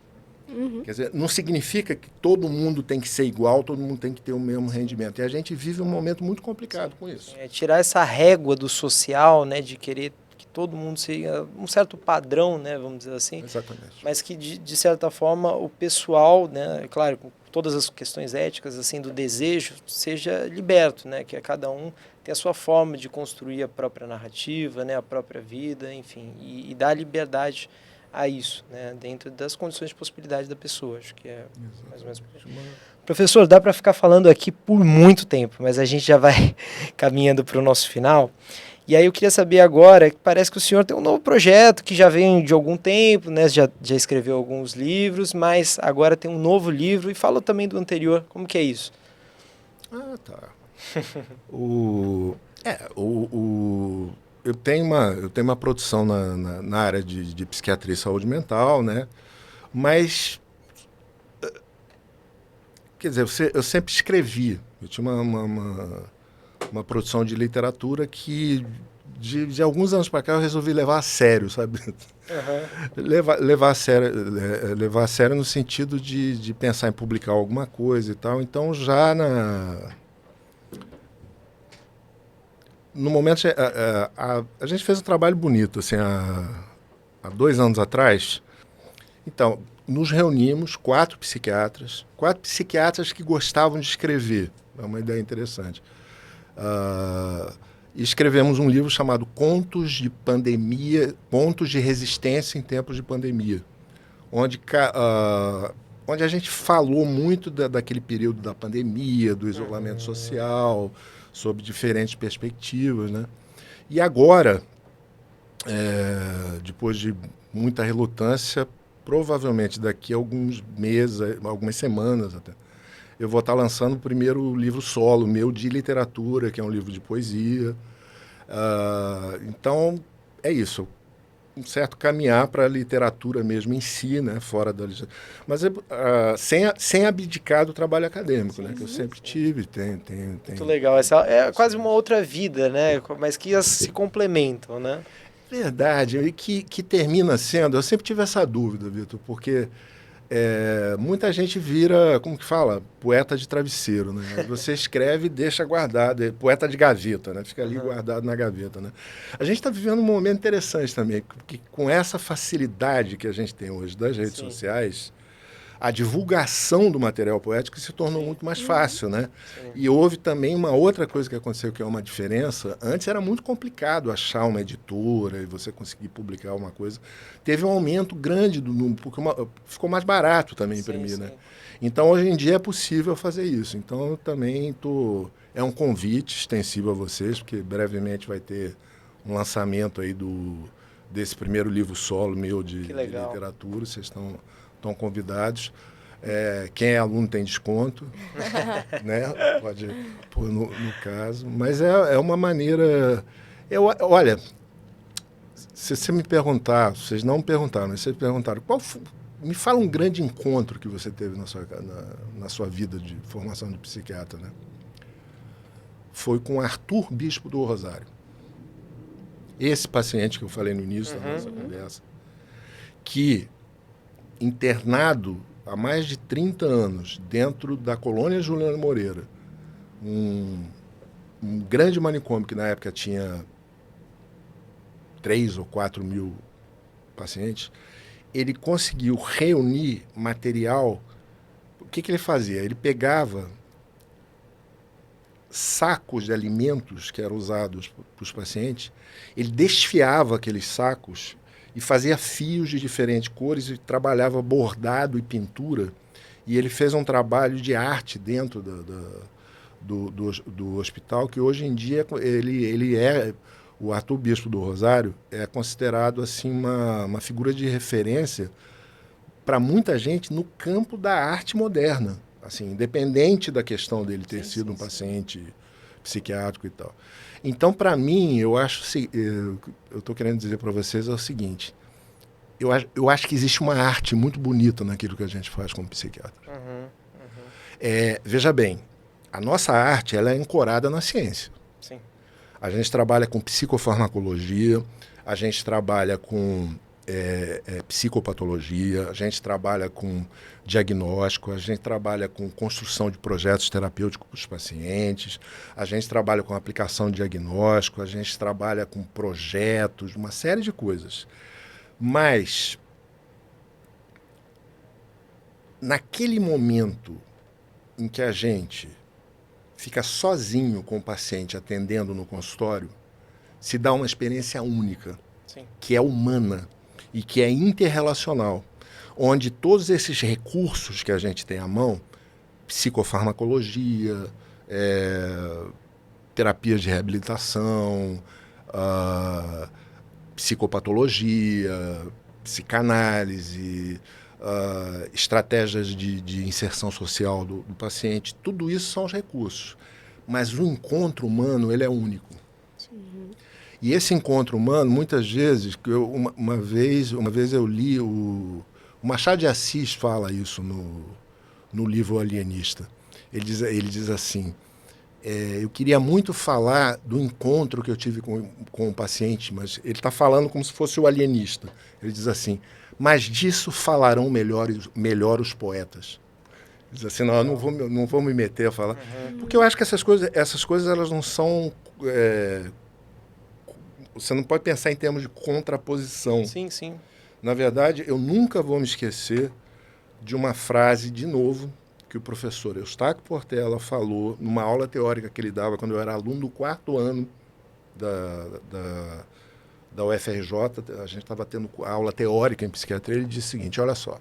Quer dizer, não significa que todo mundo tem que ser igual, todo mundo tem que ter o mesmo rendimento. E a gente vive um momento muito complicado com isso.
Tirar essa régua do social, né, de querer que todo mundo seja um certo padrão, né, vamos dizer assim.
Exatamente.
Mas que, de certa forma, o pessoal, né, claro, com todas as questões éticas, assim, do desejo, seja liberto, né, que cada um tem a sua forma de construir a própria narrativa, né, a própria vida, enfim, e dar liberdade a isso, né, dentro das condições de possibilidade da pessoa. Acho que é mais ou menos... Professor, dá para ficar falando aqui por muito tempo, mas a gente já vai caminhando para o nosso final. E aí eu queria saber agora, que parece que o senhor tem um novo projeto que já vem de algum tempo, né? Já escreveu alguns livros, mas agora tem um novo livro e falou também do anterior. Como que é isso?
Ah, tá. Eu tenho uma produção na área de psiquiatria e saúde mental, né? Mas, quer dizer, eu sempre escrevi. Eu tinha uma produção de literatura que, de alguns anos para cá, eu resolvi levar a sério, sabe? Levar a sério no sentido de pensar em publicar alguma coisa e tal. Então, já no momento, a gente fez um trabalho bonito, assim, há 2 anos atrás. Então, nos reunimos, 4 psiquiatras que gostavam de escrever. É uma ideia interessante. E escrevemos um livro chamado Contos de Pandemia, Contos de Resistência em Tempos de Pandemia, onde a gente falou muito daquele período da pandemia, do isolamento social, sob diferentes perspectivas, né? E agora, depois de muita relutância, provavelmente daqui a alguns meses, algumas semanas até, eu vou estar lançando o primeiro livro solo meu de literatura, que é um livro de poesia. Então, é isso. Um certo caminhar para a literatura mesmo em si, né? Fora da literatura. Mas sem abdicar do trabalho acadêmico, né? Que eu sempre tive.
Muito legal. Essa é quase uma outra vida, né? Mas que se complementam, né?
Verdade. E que termina sendo... Eu sempre tive essa dúvida, Vitor, porque... muita gente vira, como que fala? Poeta de travesseiro, né? Você escreve e deixa guardado, poeta de gaveta, né? Fica ali guardado na gaveta, né? A gente está vivendo um momento interessante também, porque com essa facilidade que a gente tem hoje das redes sociais, a divulgação do material poético se tornou muito mais fácil, né? E houve também uma outra coisa que aconteceu, que é uma diferença. Antes era muito complicado achar uma editora e você conseguir publicar uma coisa. Teve um aumento grande do número, porque ficou mais barato também imprimir, né? Então, hoje em dia é possível fazer isso. Então, eu também é um convite extensivo a vocês, porque brevemente vai ter um lançamento aí desse primeiro livro solo meu de literatura. Vocês estão convidados. Quem é aluno tem desconto, né? Pode pôr no caso. Mas é uma maneira... Olha, se você me perguntar, vocês não me perguntaram, mas vocês perguntaram, me fala um grande encontro que você teve na sua vida de formação de psiquiatra, né? Foi com Arthur Bispo do Rosário. Esse paciente que eu falei no início da nossa conversa, que internado há mais de 30 anos dentro da colônia Juliano Moreira, um grande manicômio que na época tinha 3 ou 4 mil pacientes, ele conseguiu reunir material. O que ele fazia? Ele pegava sacos de alimentos que eram usados para os pacientes, ele desfiava aqueles sacos e fazia fios de diferentes cores e trabalhava bordado e pintura. E ele fez um trabalho de arte dentro do hospital, que hoje em dia o Arthur Bispo do Rosário é considerado assim uma figura de referência para muita gente no campo da arte moderna. assim, independente da questão dele ter sido um paciente psiquiátrico e tal. Então, para mim, eu estou querendo dizer para vocês é o seguinte, eu acho que existe uma arte muito bonita naquilo que a gente faz como psiquiatra. Veja bem, a nossa arte ela é ancorada na ciência.
Sim.
A gente trabalha com psicofarmacologia, a gente trabalha com psicopatologia, a gente trabalha com diagnóstico, a gente trabalha com construção de projetos terapêuticos para os pacientes, a gente trabalha com aplicação de diagnóstico, a gente trabalha com projetos, uma série de coisas. Mas, naquele momento em que a gente fica sozinho com o paciente atendendo no consultório, se dá uma experiência única,
Sim.
que é humana e que é interrelacional, onde todos esses recursos que a gente tem à mão, psicofarmacologia, terapias de reabilitação, psicopatologia, psicanálise, estratégias de inserção social do paciente, tudo isso são os recursos. Mas o encontro humano, ele é único. Sim. E esse encontro humano, muitas vezes, uma vez eu li, o Machado de Assis fala isso no livro O Alienista. Ele diz assim, eu queria muito falar do encontro que eu tive com o paciente, mas ele está falando como se fosse o alienista. Ele diz assim, mas disso falarão melhor os poetas. Diz assim, não, eu não vou me meter a falar. Porque eu acho que essas coisas elas não são... você não pode pensar em termos de contraposição.
Sim, sim.
Na verdade, eu nunca vou me esquecer de uma frase, de novo, que o professor Eustáquio Portela falou numa aula teórica que ele dava quando eu era aluno do 4º ano da UFRJ. A gente estava tendo aula teórica em psiquiatria. Ele disse o seguinte, olha só,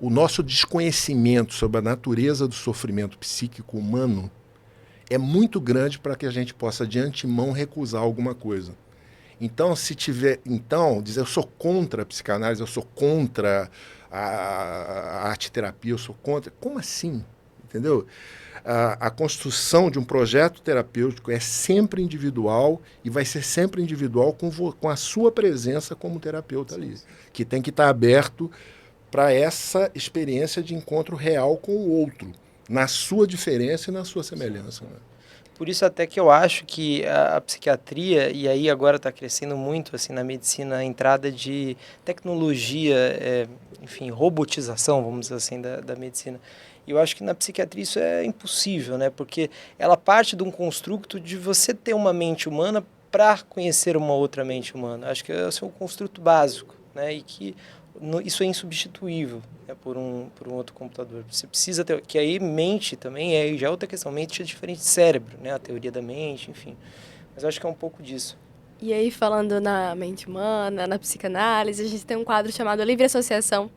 o nosso desconhecimento sobre a natureza do sofrimento psíquico humano é muito grande para que a gente possa, de antemão, recusar alguma coisa. Então, dizer eu sou contra a psicanálise, eu sou contra a arte-terapia, eu sou contra... Como assim? Entendeu? A construção de um projeto terapêutico é sempre individual e vai ser sempre individual com a sua presença como terapeuta ali, que tem que estar aberto para essa experiência de encontro real com o outro, na sua diferença e na sua semelhança, né?
Por isso até que eu acho que a psiquiatria, e aí agora está crescendo muito assim, na medicina, a entrada de tecnologia, enfim, robotização, vamos dizer assim, da medicina. E eu acho que na psiquiatria isso é impossível, né? Porque ela parte de um construto de você ter uma mente humana para conhecer uma outra mente humana. Acho que esse é o construto básico, né? E que isso é insubstituível, né, por um outro computador. Você precisa ter... Que aí mente também já é outra questão. Mente é diferente de cérebro, né? A teoria da mente, enfim. Mas eu acho que é um pouco disso.
E aí, falando na mente humana, na psicanálise, a gente tem um quadro chamado Livre Associação.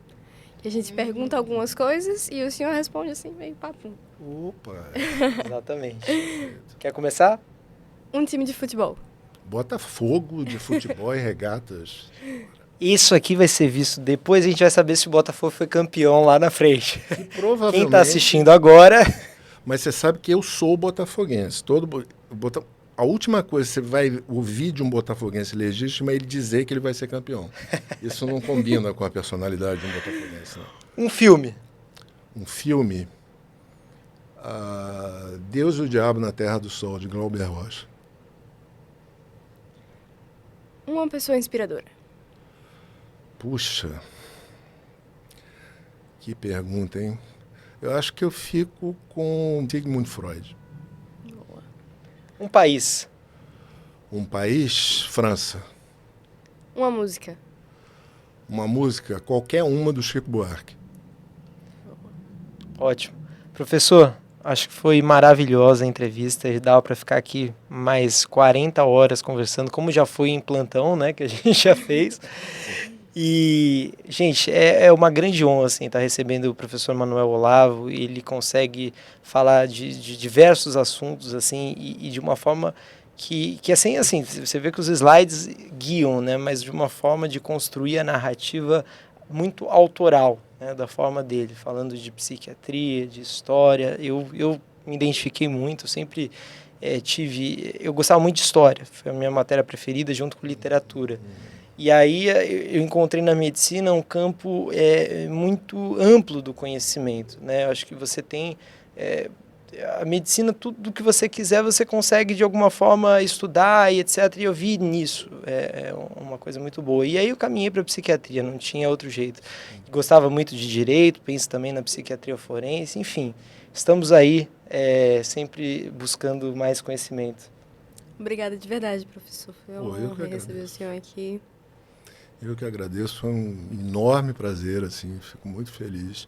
Que a gente pergunta algumas coisas e o senhor responde assim, meio papo.
Opa!
Exatamente. Quer começar?
Um time de futebol.
Botafogo de futebol e regatas.
Isso aqui vai ser visto depois, a gente vai saber se o Botafogo foi campeão lá na frente.
Provavelmente.
Quem está assistindo agora...
Mas você sabe que eu sou botafoguense. A última coisa que você vai ouvir de um botafoguense legítimo é ele dizer que ele vai ser campeão. Isso não combina com a personalidade de um botafoguense. Não.
Um filme.
Um filme? Deus e o Diabo na Terra do Sol, de Glauber Rocha.
Uma pessoa inspiradora.
Puxa, que pergunta, hein? Eu acho que eu fico com Sigmund Freud.
Boa.
Um país.
Um país? França.
Uma música.
Uma música? Qualquer uma do Chico Buarque.
Ótimo. Professor, acho que foi maravilhosa a entrevista. Dava para ficar aqui mais 40 horas conversando, como já foi em plantão, né, que a gente já fez. E, gente, é uma grande honra, assim, estar recebendo o professor Manuel Olavo. Ele consegue falar de diversos assuntos, assim, e de uma forma que assim, você vê que os slides guiam, né, mas de uma forma de construir a narrativa muito autoral, né, da forma dele, falando de psiquiatria, de história. Eu me identifiquei muito, eu sempre eu gostava muito de história, foi a minha matéria preferida junto com literatura. E aí eu encontrei na medicina um campo muito amplo do conhecimento, né? Eu acho que você tem a medicina, tudo que você quiser, você consegue de alguma forma estudar e etc. E eu vi nisso, uma coisa muito boa. E aí eu caminhei para a psiquiatria, não tinha outro jeito. Gostava muito de direito, penso também na psiquiatria forense, enfim, estamos aí sempre buscando mais conhecimento.
Obrigada de verdade, professor. Foi uma honra receber o senhor aqui.
Eu que agradeço, foi um enorme prazer, assim, fico muito feliz.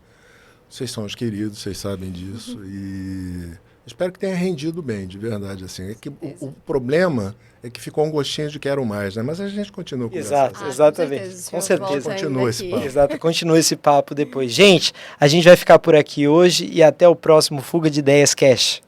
Vocês são os queridos, vocês sabem disso, e espero que tenha rendido bem, de verdade, assim. É que o problema é que ficou um gostinho de quero mais, né? Mas a gente continua conversando.
Exatamente. Com certeza.
Continua esse papo.
Exato, continua esse papo depois. Gente, a gente vai ficar por aqui hoje e até o próximo Fuga de Ideias Cash.